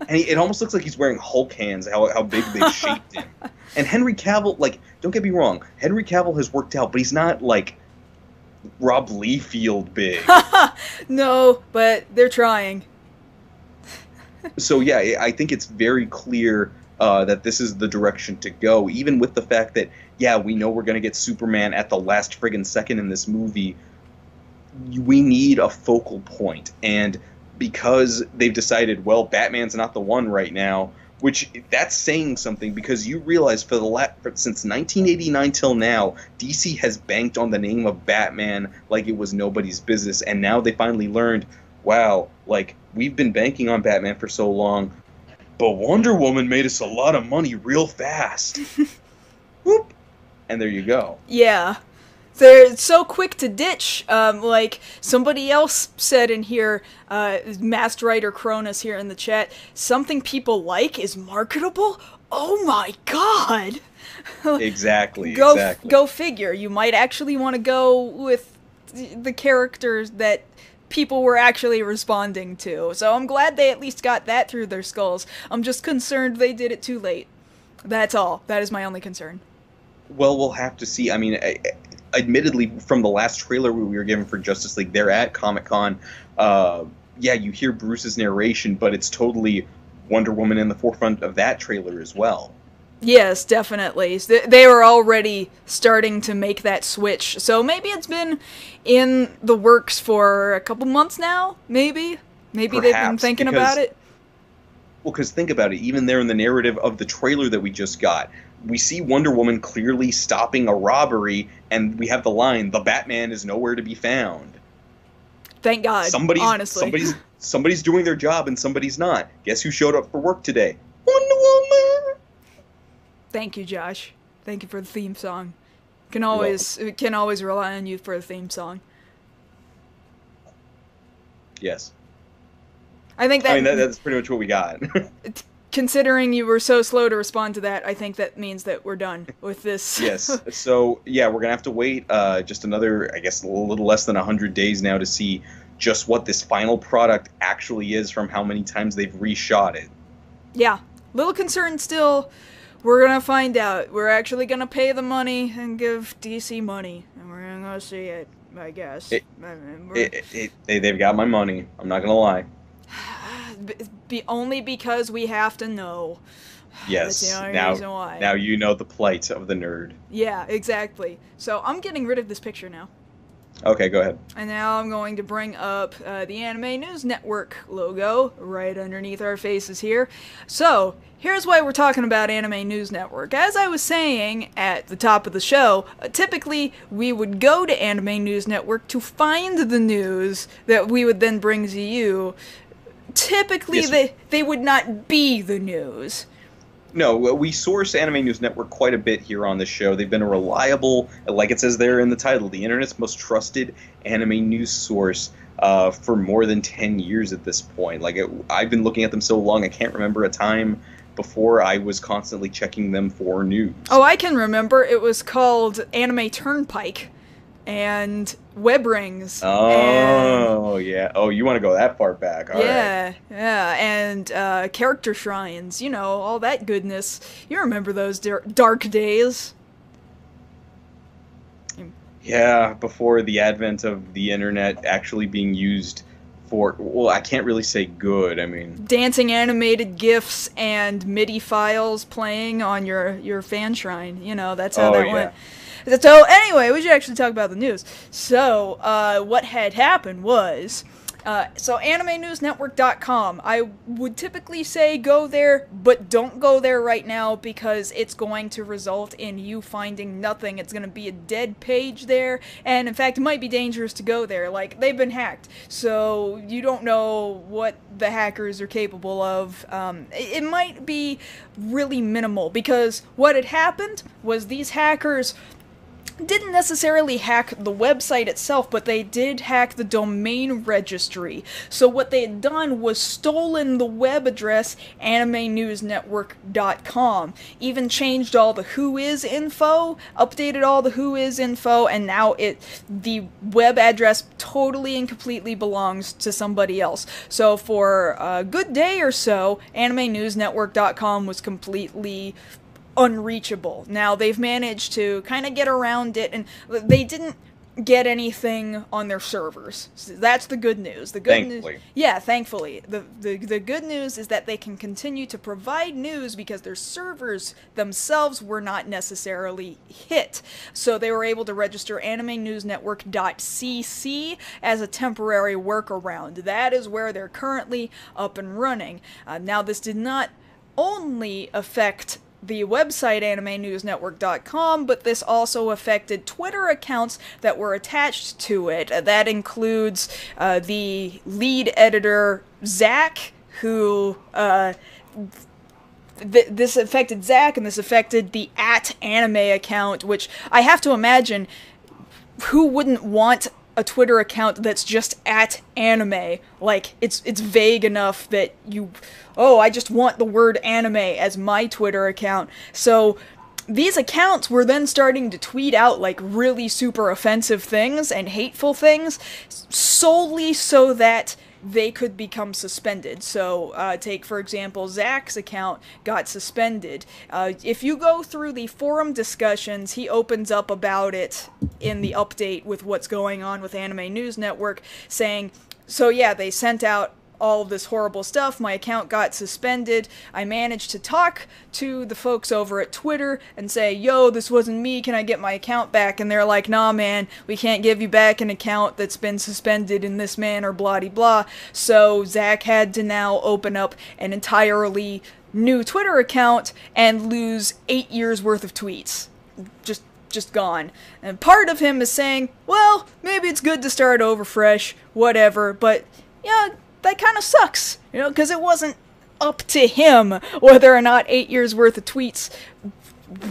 S2: It almost looks like he's wearing Hulk hands, how big they've shaped him. And Henry Cavill, like, don't get me wrong, Henry Cavill has worked out, but he's not like Rob Liefeld big.
S1: No, but they're trying.
S2: So yeah, I think it's very clear that this is the direction to go, even with the fact that, yeah, we know we're going to get Superman at the last friggin' second in this movie. We need a focal point, and because they've decided, well, Batman's not the one right now, which that's saying something, because you realize since 1989 till now, DC has banked on the name of Batman like it was nobody's business, and now they finally learned, wow, like, we've been banking on Batman for so long, but Wonder Woman made us a lot of money real fast. Whoop! And there you go.
S1: Yeah. They're so quick to ditch. Like somebody else said in here, Masked Rider Cronus here in the chat, something people like is marketable? Oh my god!
S2: Exactly.
S1: Go figure. You might actually want to go with the characters that people were actually responding to. So I'm glad they at least got that through their skulls. I'm just concerned they did it too late. That's all. That is my only concern.
S2: Well, we'll have to see. I mean, admittedly, from the last trailer we were given for Justice League, they're at Comic-Con. Yeah, you hear Bruce's narration, but it's totally Wonder Woman in the forefront of that trailer as well.
S1: Yes, definitely. They were already starting to make that switch. So maybe it's been in the works for a couple months now, maybe? Maybe
S2: Perhaps,
S1: they've been thinking about it?
S2: Well, because think about it. Even there in the narrative of the trailer that we just got, we see Wonder Woman clearly stopping a robbery, and we have the line, "The Batman is nowhere to be found."
S1: Thank God, honestly.
S2: Somebody's doing their job and somebody's not. Guess who showed up for work today? Wonder Woman!
S1: Thank you, Josh. Thank you for the theme song. Can always rely on you for the theme song.
S2: Yes.
S1: I think that...
S2: I mean, that's pretty much what we got.
S1: Considering you were so slow to respond to that, I think that means that we're done with this.
S2: Yes. So, yeah, we're going to have to wait just another, I guess, a little less than 100 days now to see just what this final product actually is from how many times they've reshot it.
S1: Yeah. Little concerned still. We're going to find out. We're actually going to pay the money and give DC money. And we're going to go see it, I guess.
S2: They've got my money. I'm not going to lie.
S1: Only because we have to know.
S2: Yes.
S1: That's the only reason why.
S2: Now you know the plight of the nerd.
S1: Yeah, exactly. So I'm getting rid of this picture now.
S2: Okay, go ahead.
S1: And now I'm going to bring up the Anime News Network logo right underneath our faces here. So, here's why we're talking about Anime News Network. As I was saying at the top of the show, typically we would go to Anime News Network to find the news that we would then bring to you. Typically, yes, they would not be the news.
S2: No, we source Anime News Network quite a bit here on the show. They've been a reliable, like it says there in the title, the internet's most trusted anime news source for more than 10 years at this point. I've been looking at them so long, I can't remember a time before I was constantly checking them for news.
S1: Oh, I can remember. It was called Anime Turnpike and Web Rings.
S2: Oh, yeah. Oh, you want to go that far back. All
S1: right.
S2: Yeah,
S1: and character shrines, you know, all that goodness. You remember those dark days.
S2: Yeah, before the advent of the internet actually being used for, well, I can't really say good, I mean...
S1: Dancing animated GIFs and MIDI files playing on your fan shrine, you know, that's how that went. So anyway, we should actually talk about the news. So, what had happened was, so AnimeNewsNetwork.com, I would typically say go there, but don't go there right now because it's going to result in you finding nothing. It's going to be a dead page there, and in fact, it might be dangerous to go there. Like, they've been hacked, so you don't know what the hackers are capable of. It might be really minimal, because what had happened was these hackers didn't necessarily hack the website itself, but they did hack the domain registry. So what they had done was stolen the web address AnimeNewsNetwork.com, even changed all the who is info, updated all the who is info, and now the web address totally and completely belongs to somebody else. So for a good day or so, AnimeNewsNetwork.com was completely unreachable. Now, they've managed to kind of get around it, and they didn't get anything on their servers. So that's the good news. The good news, yeah, thankfully. The good news is that they can continue to provide news because their servers themselves were not necessarily hit. So they were able to register AnimeNewsNetwork.cc as a temporary workaround. That is where they're currently up and running. Now, this did not only affect the website AnimeNewsNetwork.com, but this also affected Twitter accounts that were attached to it. That includes the lead editor, Zach, who this affected Zach, and this affected the @anime account, which I have to imagine, who wouldn't want a Twitter account that's just @anime? Like, it's vague enough that I just want the word anime as my Twitter account. So these accounts were then starting to tweet out, like, really super offensive things and hateful things, solely so that they could become suspended. So, take, for example, Zach's account got suspended. If you go through the forum discussions, he opens up about it in the update with what's going on with Anime News Network, saying, so yeah, they sent out all of this horrible stuff, my account got suspended, I managed to talk to the folks over at Twitter and say, yo, this wasn't me, can I get my account back? And they're like, nah man, we can't give you back an account that's been suspended in this manner, blah de blah. So Zach had to now open up an entirely new Twitter account and lose 8 years worth of tweets. Just gone. And part of him is saying, well, maybe it's good to start over fresh, whatever, but yeah, that kind of sucks, because it wasn't up to him whether or not 8 years worth of tweets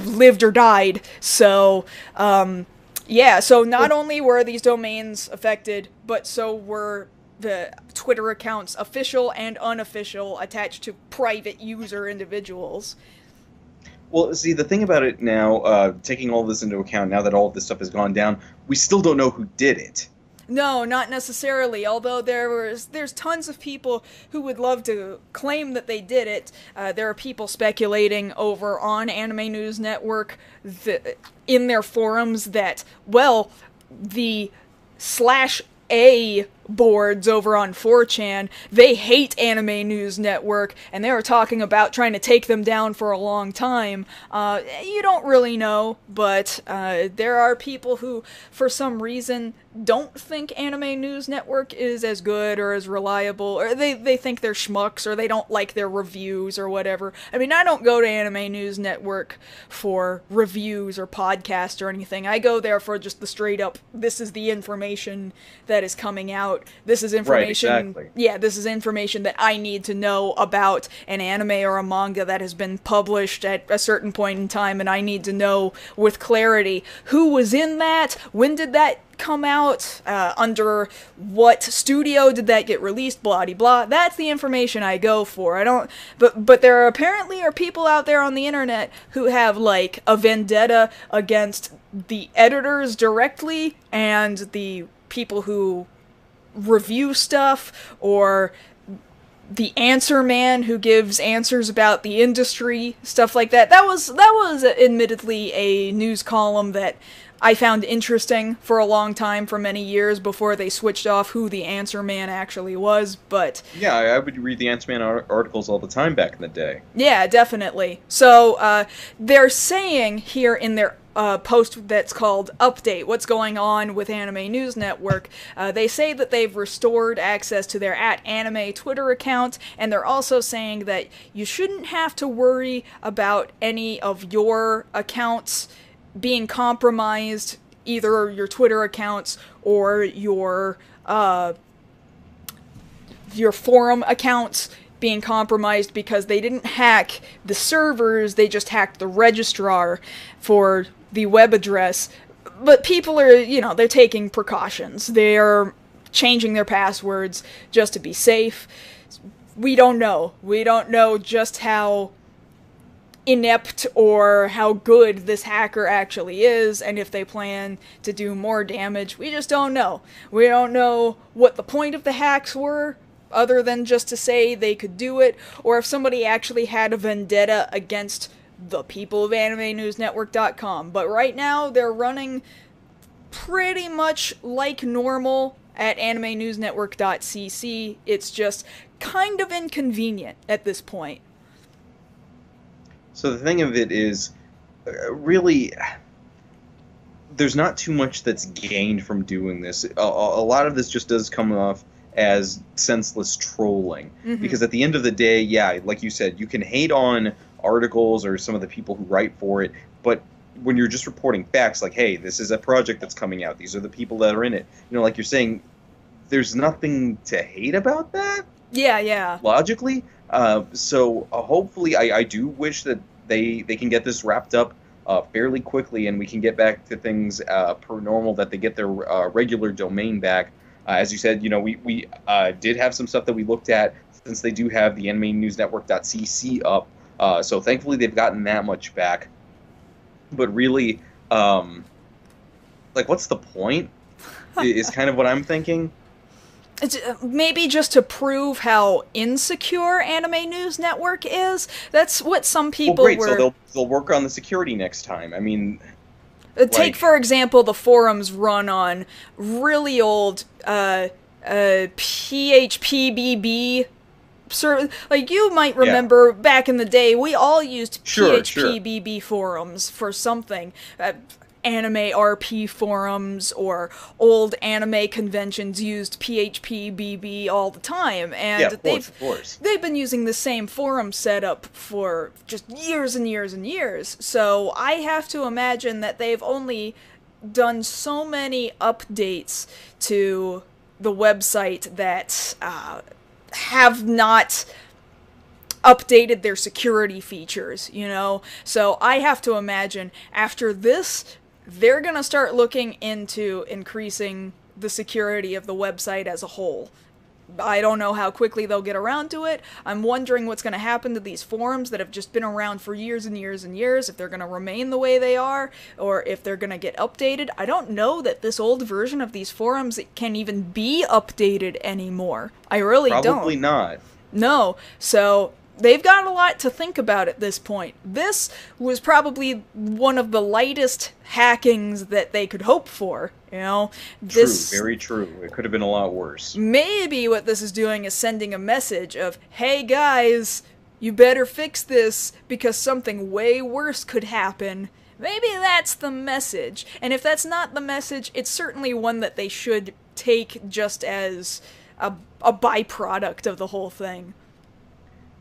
S1: lived or died. So, yeah, so not only were these domains affected, but so were the Twitter accounts, official and unofficial, attached to private user individuals.
S2: Well, see, the thing about it now, taking all this into account, now that all of this stuff has gone down, we still don't know who did it.
S1: No, not necessarily, although there's tons of people who would love to claim that they did it. There are people speculating over on Anime News Network in their forums that, well, the /A boards over on 4chan, they hate Anime News Network, and they were talking about trying to take them down for a long time. You don't really know, but there are people who, for some reason, don't think Anime News Network is as good or as reliable, or they think they're schmucks, or they don't like their reviews or whatever. I mean, I don't go to Anime News Network for reviews or podcasts or anything. I go there for just the straight up, this is the information that is coming out. This is information,
S2: right, exactly.
S1: Yeah, this is information that I need to know about an anime or a manga that has been published at a certain point in time, and I need to know with clarity who was in that, when did that come out, under what studio did that get released, blah de blah. That's the information I go for. I don't, but there apparently are people out there on the internet who have, like, a vendetta against the editors directly and the people who review stuff, or the answer man who gives answers about the industry, stuff like that. That was admittedly a news column that I found interesting for a long time, for many years, before they switched off who the answer man actually was, but...
S2: Yeah, I would read the Answer Man articles all the time back in the day.
S1: Yeah, definitely. So, they're saying here in their post that's called Update, What's Going On with Anime News Network. They say that they've restored access to their @anime Twitter account, and they're also saying that you shouldn't have to worry about any of your accounts being compromised, either your Twitter accounts or your forum accounts being compromised, because they didn't hack the servers, they just hacked the registrar for the web address. But people are, they're taking precautions. They're changing their passwords just to be safe. We don't know. We don't know just how inept or how good this hacker actually is, and if they plan to do more damage. We just don't know. We don't know what the point of the hacks were, other than just to say they could do it, or if somebody actually had a vendetta against the people of AnimeNewsNetwork.com. But right now, they're running pretty much like normal at AnimeNewsNetwork.cc. It's just kind of inconvenient at this point.
S2: So the thing of it is, really, there's not too much that's gained from doing this. A lot of this just does come off as senseless trolling.
S1: Mm-hmm.
S2: Because at the end of the day, yeah, like you said, you can hate on articles or some of the people who write for it, but when you're just reporting facts, like, hey, this is a project that's coming out, these are the people that are in it, like you're saying, there's nothing to hate about that.
S1: Yeah.
S2: Logically. So hopefully, I do wish that they can get this wrapped up fairly quickly, and we can get back to things per normal, that they get their regular domain back. As you said, we did have some stuff that we looked at, since they do have the AnimeNewsNetwork.cc up. So thankfully they've gotten that much back. But really, what's the point? Is kind of what I'm thinking.
S1: It's maybe just to prove how insecure Anime News Network is. That's what some people
S2: great,
S1: were...
S2: so they'll work on the security next time. I mean...
S1: Take, for example, the forums run on really old PHPBB server. Like, you might remember back in the day, we all used PHPBB forums for something. Anime RP forums or old anime conventions used PHPBB all the time, and
S2: of course.
S1: They've been using the same forum setup for just years and years and years. So I have to imagine that they've only done so many updates to the website that have not updated their security features, So I have to imagine after this, they're going to start looking into increasing the security of the website as a whole. I don't know how quickly they'll get around to it. I'm wondering what's going to happen to these forums that have just been around for years and years and years, if they're going to remain the way they are, or if they're going to get updated. I don't know that this old version of these forums can even be updated anymore. I really don't.
S2: Probably not.
S1: No. So... they've got a lot to think about at this point. This was probably one of the lightest hackings that they could hope for,
S2: True, very true. It could have been a lot worse.
S1: Maybe what this is doing is sending a message of, hey guys, you better fix this because something way worse could happen. Maybe that's the message. And if that's not the message, it's certainly one that they should take just as a byproduct of the whole thing.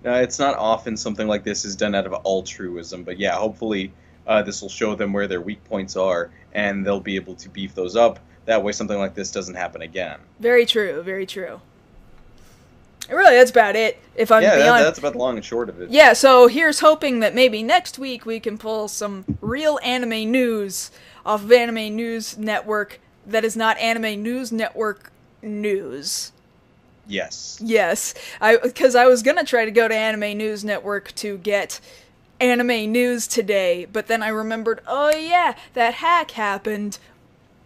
S2: It's not often something like this is done out of altruism, but yeah, hopefully this will show them where their weak points are, and they'll be able to beef those up. That way something like this doesn't happen again.
S1: Very true, very true. Really, that's about it. If I'm being honest.
S2: That's about the long and short of it.
S1: Yeah, so here's hoping that maybe next week we can pull some real anime news off of Anime News Network that is not Anime News Network news.
S2: Yes.
S1: Yes, because I was gonna try to go to Anime News Network to get anime news today, but then I remembered, oh yeah, that hack happened.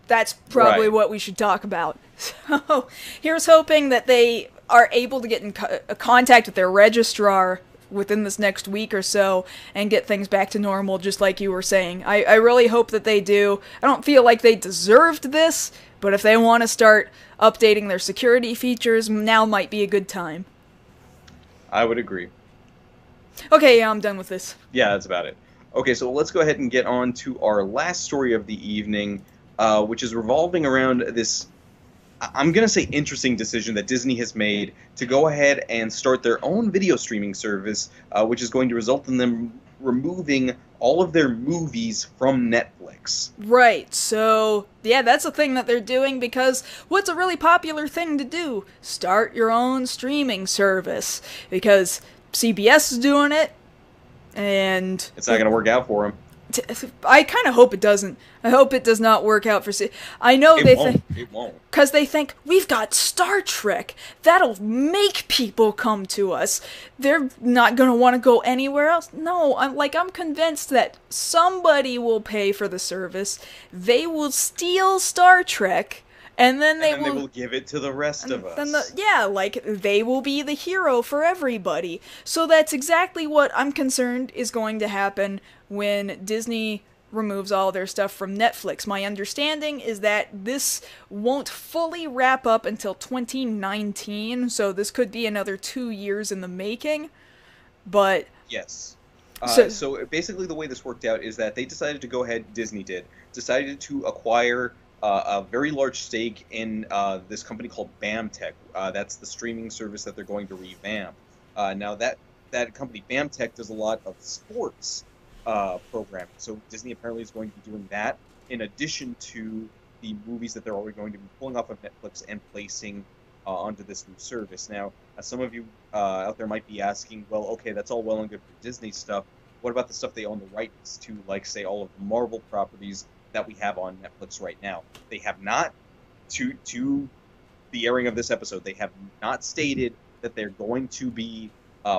S1: That's probably what we should talk about. So, here's hoping that they are able to get in contact with their registrar within this next week or so and get things back to normal, just like you were saying. I really hope that they do. I don't feel like they deserved this, but if they want to start updating their security features, now might be a good time.
S2: I would agree.
S1: Okay, yeah, I'm done with this.
S2: Yeah, that's about it. Okay, so let's go ahead and get on to our last story of the evening, which is revolving around this, I'm going to say, interesting decision that Disney has made to go ahead and start their own video streaming service, which is going to result in them removing all of their movies from Netflix.
S1: Right, so, yeah, that's a thing that they're doing because what's a really popular thing to do? Start your own streaming service. Because CBS is doing it, and
S2: It's not going to work out for them.
S1: I kind of hope it doesn't. I hope it does not work out for I know
S2: It
S1: they
S2: won't.
S1: think
S2: It won't.
S1: because they think we've got Star Trek. That'll make people come to us. They're not gonna want to go anywhere else. No, I'm convinced that somebody will pay for the service. They will steal Star Trek. And then
S2: they will give it to the rest of us.
S1: They will be the hero for everybody. So that's exactly what I'm concerned is going to happen when Disney removes all their stuff from Netflix. My understanding is that this won't fully wrap up until 2019, so this could be another 2 years in the making. But
S2: yes.
S1: So
S2: So basically the way this worked out is that they decided to go ahead, Disney decided to acquire a very large stake in this company called BAMTech. That's the streaming service that they're going to revamp. Now that company BAMTech does a lot of sports programming, so Disney apparently is going to be doing that in addition to the movies that they're already going to be pulling off of Netflix and placing onto this new service. Now, some of you out there might be asking, well, okay, that's all well and good for Disney stuff. What about the stuff they own the rights to, like, say, all of the Marvel properties that we have on Netflix right now? They have not, to the airing of this episode, they have not stated that they're going to be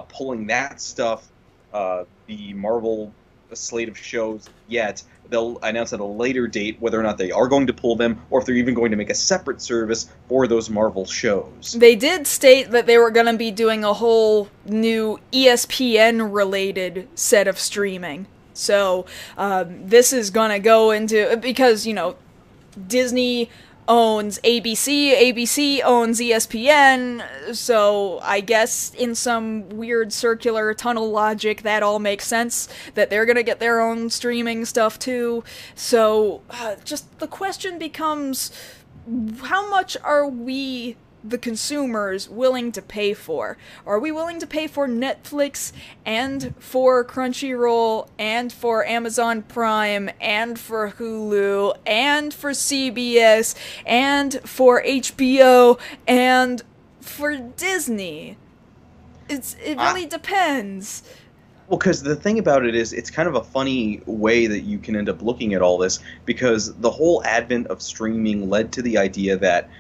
S2: pulling that stuff, the Marvel slate of shows, yet. They'll announce at a later date whether or not they are going to pull them, or if they're even going to make a separate service for those Marvel shows.
S1: they did state that they were going to be doing a whole new ESPN-related set of streaming. So, this is going to go into... Because, Disney owns ABC, ABC owns ESPN, so I guess in some weird circular tunnel logic that all makes sense, that they're gonna get their own streaming stuff too. So, just the question becomes, how much are we, the consumers, willing to pay for? Are we willing to pay for Netflix and for Crunchyroll and for Amazon Prime and for Hulu and for CBS and for HBO and for Disney? It really depends.
S2: Well, because the thing about it is, it's kind of a funny way that you can end up looking at all this, because the whole advent of streaming led to the idea that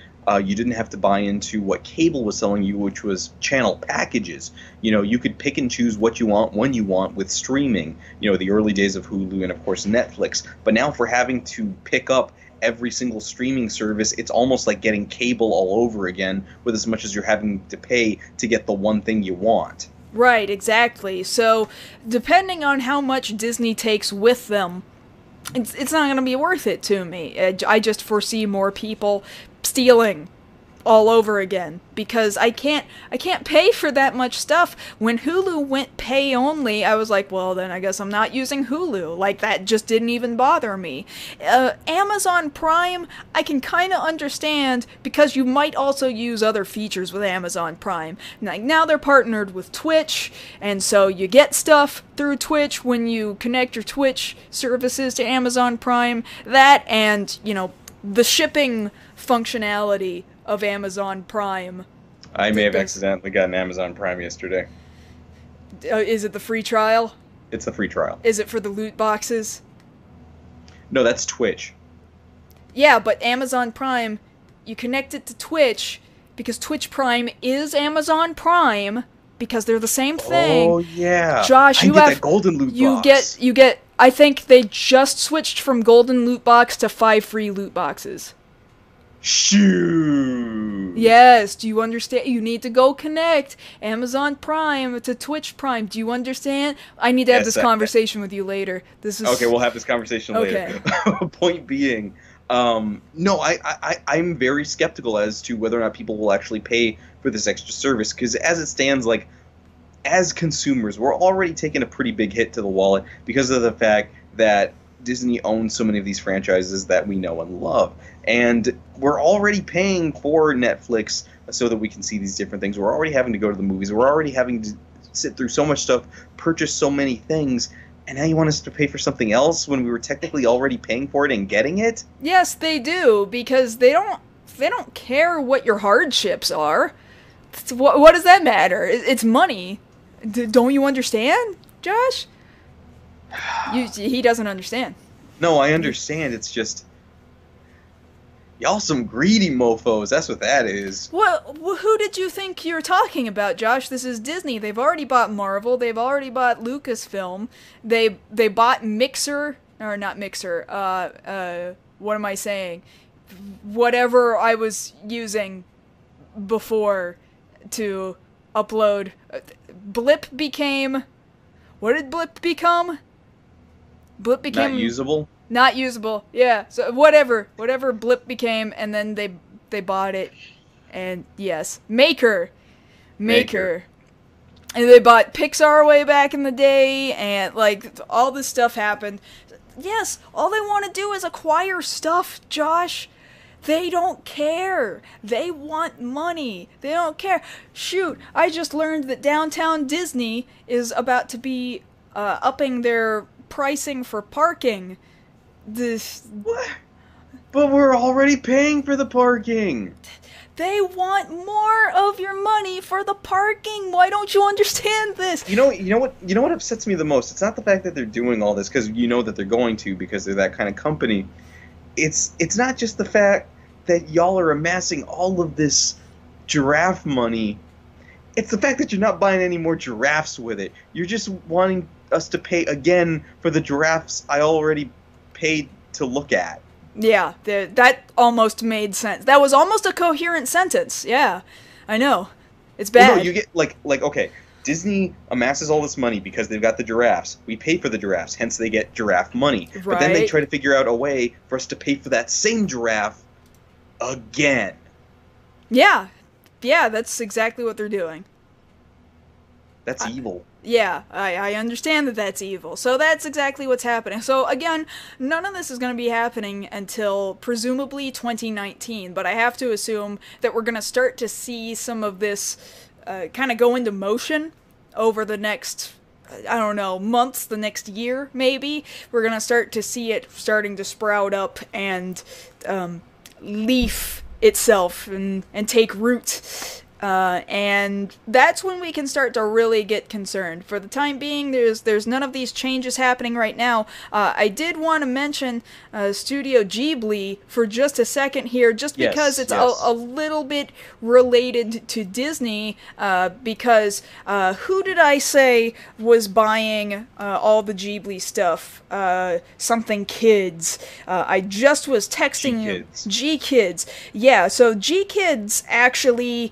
S2: you didn't have to buy into what cable was selling you, which was channel packages. You could pick and choose what you want when you want with streaming. The early days of Hulu and, of course, Netflix. But now for having to pick up every single streaming service, it's almost like getting cable all over again, with as much as you're having to pay to get the one thing you want.
S1: Right, exactly. So, depending on how much Disney takes with them, it's not going to be worth it to me. I just foresee more people stealing all over again, because I can't pay for that much stuff. When Hulu went pay only, I was like, well, then I guess I'm not using Hulu. Like, that just didn't even bother me. Amazon Prime, I can kind of understand, because you might also use other features with Amazon Prime. Like, now they're partnered with Twitch, and so you get stuff through Twitch when you connect your Twitch services to Amazon Prime. That and, the shipping functionality of Amazon Prime.
S2: I may have accidentally gotten Amazon Prime yesterday.
S1: Is it the free trial?
S2: It's the free trial.
S1: Is it for the loot boxes?
S2: No, that's Twitch.
S1: Yeah, but Amazon Prime, you connect it to Twitch, because Twitch Prime is Amazon Prime, because they're the same thing.
S2: Oh, yeah.
S1: Josh,
S2: you have that golden loot box.
S1: You get, I think they just switched from golden loot box to 5 free loot boxes.
S2: Shoot.
S1: Yes, do you understand? You need to go connect Amazon Prime to Twitch Prime. Do you understand? I need to have this conversation with you later. This is
S2: okay. We'll have this conversation later. Point being, no, I'm very skeptical as to whether or not people will actually pay for this extra service, because as it stands, like, as consumers, we're already taking a pretty big hit to the wallet because of the fact that Disney owns so many of these franchises that we know and love. And we're already paying for Netflix so that we can see these different things. We're already having to go to the movies. We're already having to sit through so much stuff, purchase so many things, and now you want us to pay for something else when we were technically already paying for it and getting it?
S1: Yes, they do, because they don't care what your hardships are. What does that matter? It's money. Don't you understand, Josh? He doesn't understand.
S2: No, I understand. It's just y'all some greedy mofos. That's what that is.
S1: Well, who did you think you're talking about, Josh? This is Disney. They've already bought Marvel. They've already bought Lucasfilm. They bought Mixer, or not Mixer. What am I saying? Whatever I was using before to upload. Blip became. What did Blip become? Blip became
S2: not usable.
S1: Not usable. Yeah. So whatever Blip became, and then they bought it, and yes, Maker. And they bought Pixar way back in the day, and like all this stuff happened. Yes, all they want to do is acquire stuff, Josh. They don't care. They want money. They don't care. Shoot, I just learned that Downtown Disney is about to be upping their pricing for parking.
S2: What? But we're already paying for the parking.
S1: They want more of your money for the parking. Why don't you understand this?
S2: You know what upsets me the most? It's not the fact that they're doing all this because you know that they're going to because they're that kind of company. It's not just the fact that y'all are amassing all of this giraffe money. It's the fact that you're not buying any more giraffes with it. You're just wanting us to pay again for the giraffes I already paid to look at.
S1: Yeah, that almost made sense. That was almost a coherent sentence. Yeah, I know. It's bad.
S2: Well, no, you get like okay. Disney amasses all this money because they've got the giraffes. We pay for the giraffes, hence they get giraffe money.
S1: Right.
S2: But then they try to figure out a way for us to pay for that same giraffe again.
S1: Yeah, that's exactly what they're doing.
S2: That's evil.
S1: Yeah, I understand that that's evil. So that's exactly what's happening. So again, none of this is going to be happening until presumably 2019, but I have to assume that we're going to start to see some of this kind of go into motion over the next, I don't know, months, the next year maybe. We're going to start to see it starting to sprout up and leaf itself and take root. And that's when we can start to really get concerned. For the time being, there's none of these changes happening right now. I did want to mention Studio Ghibli for just a second here, just because it's a little bit related to Disney, because who did I say was buying all the Ghibli stuff? Something Kids. I just was texting G-Kids. Yeah, so G-Kids actually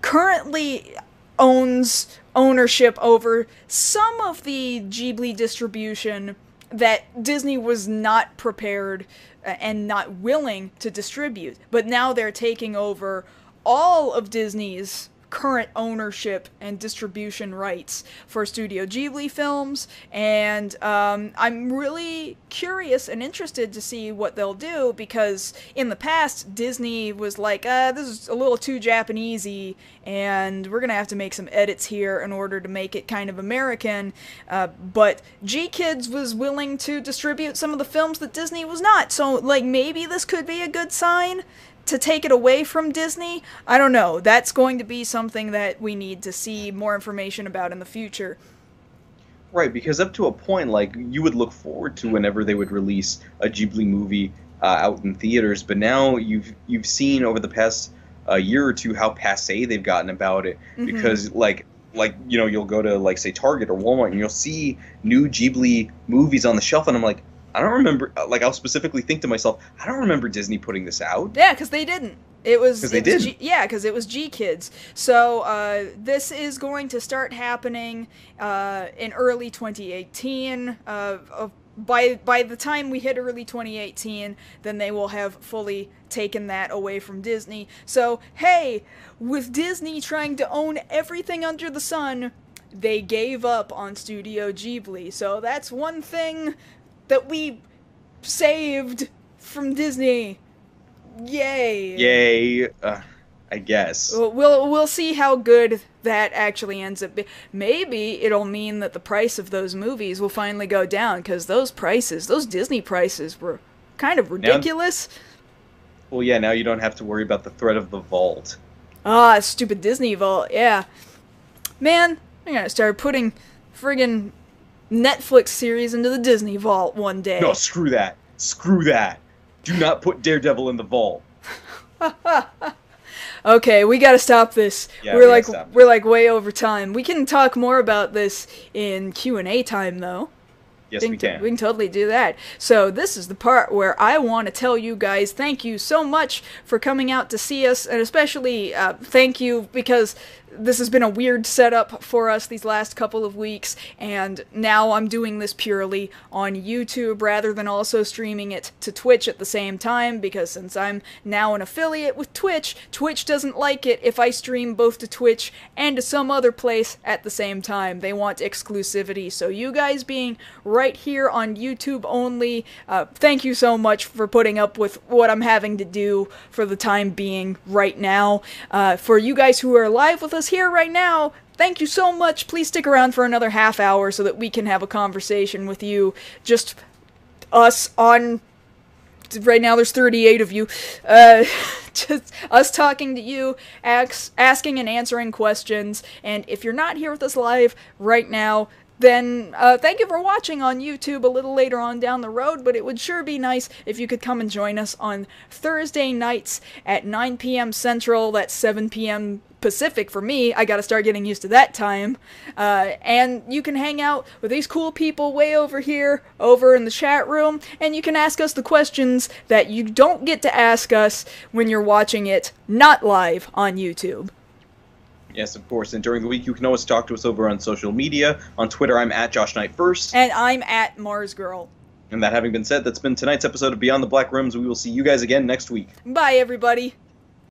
S1: currently owns ownership over some of the Ghibli distribution that Disney was not prepared and not willing to distribute. But now they're taking over all of Disney's current ownership and distribution rights for Studio Ghibli films, and I'm really curious and interested to see what they'll do, because in the past Disney was like, this is a little too Japanesey and we're gonna have to make some edits here in order to make it kind of American, but G-Kids was willing to distribute some of the films that Disney was not, so like maybe this could be a good sign to take it away from Disney. I don't know. That's going to be something that we need to see more information about in the future.
S2: Right, because up to a point, like, you would look forward to whenever they would release a Ghibli movie out in theaters, but now you've seen over the past year or two how passé they've gotten about it, because like you know, you'll go to like say Target or Walmart and you'll see new Ghibli movies on the shelf, and I'm like, I don't remember, like, I'll specifically think to myself, I don't remember Disney putting this out.
S1: Yeah, because they didn't. It was
S2: because they did.
S1: Yeah, because it was G-Kids. So this is going to start happening in early 2018. By the time we hit early 2018, then they will have fully taken that away from Disney. So hey, with Disney trying to own everything under the sun, they gave up on Studio Ghibli. So that's one thing that we saved from Disney. Yay.
S2: Yay. I guess.
S1: We'll see how good that actually ends up. Maybe it'll mean that the price of those movies will finally go down, because those Disney prices were kind of ridiculous.
S2: Well, yeah, now you don't have to worry about the threat of the vault.
S1: Ah, stupid Disney vault, yeah. Man, I'm gonna start putting friggin' Netflix series into the Disney vault one day.
S2: No, screw that. Screw that. Do not put Daredevil in the vault.
S1: Okay, we gotta stop this.
S2: Yeah,
S1: we're like way over time. We can talk more about this in Q&A time, though.
S2: Yes, we can.
S1: We can totally do that. So this is the part where I want to tell you guys thank you so much for coming out to see us, and especially thank you because this has been a weird setup for us these last couple of weeks, and now I'm doing this purely on YouTube rather than also streaming it to Twitch at the same time, because since I'm now an affiliate with Twitch, Twitch doesn't like it if I stream both to Twitch and to some other place at the same time. They want exclusivity, so you guys being right here on YouTube only, thank you so much for putting up with what I'm having to do for the time being right now. For you guys who are live with us here right now, thank you so much. Please stick around for another half hour so that we can have a conversation with you. Just us on... Right now there's 38 of you. Just us talking to you, asking and answering questions. And if you're not here with us live right now, then thank you for watching on YouTube a little later on down the road, but it would sure be nice if you could come and join us on Thursday nights at 9 p.m. Central. That's 7 p.m. Pacific for me. I gotta start getting used to that time. And you can hang out with these cool people way over here, over in the chat room, and you can ask us the questions that you don't get to ask us when you're watching it not live on YouTube.
S2: Yes, of course. And during the week, you can always talk to us over on social media. On Twitter, I'm at Josh Knight First.
S1: And I'm at Mars Girl.
S2: And that having been said, that's been tonight's episode of Beyond the Black Rooms. We will see you guys again next week.
S1: Bye, everybody.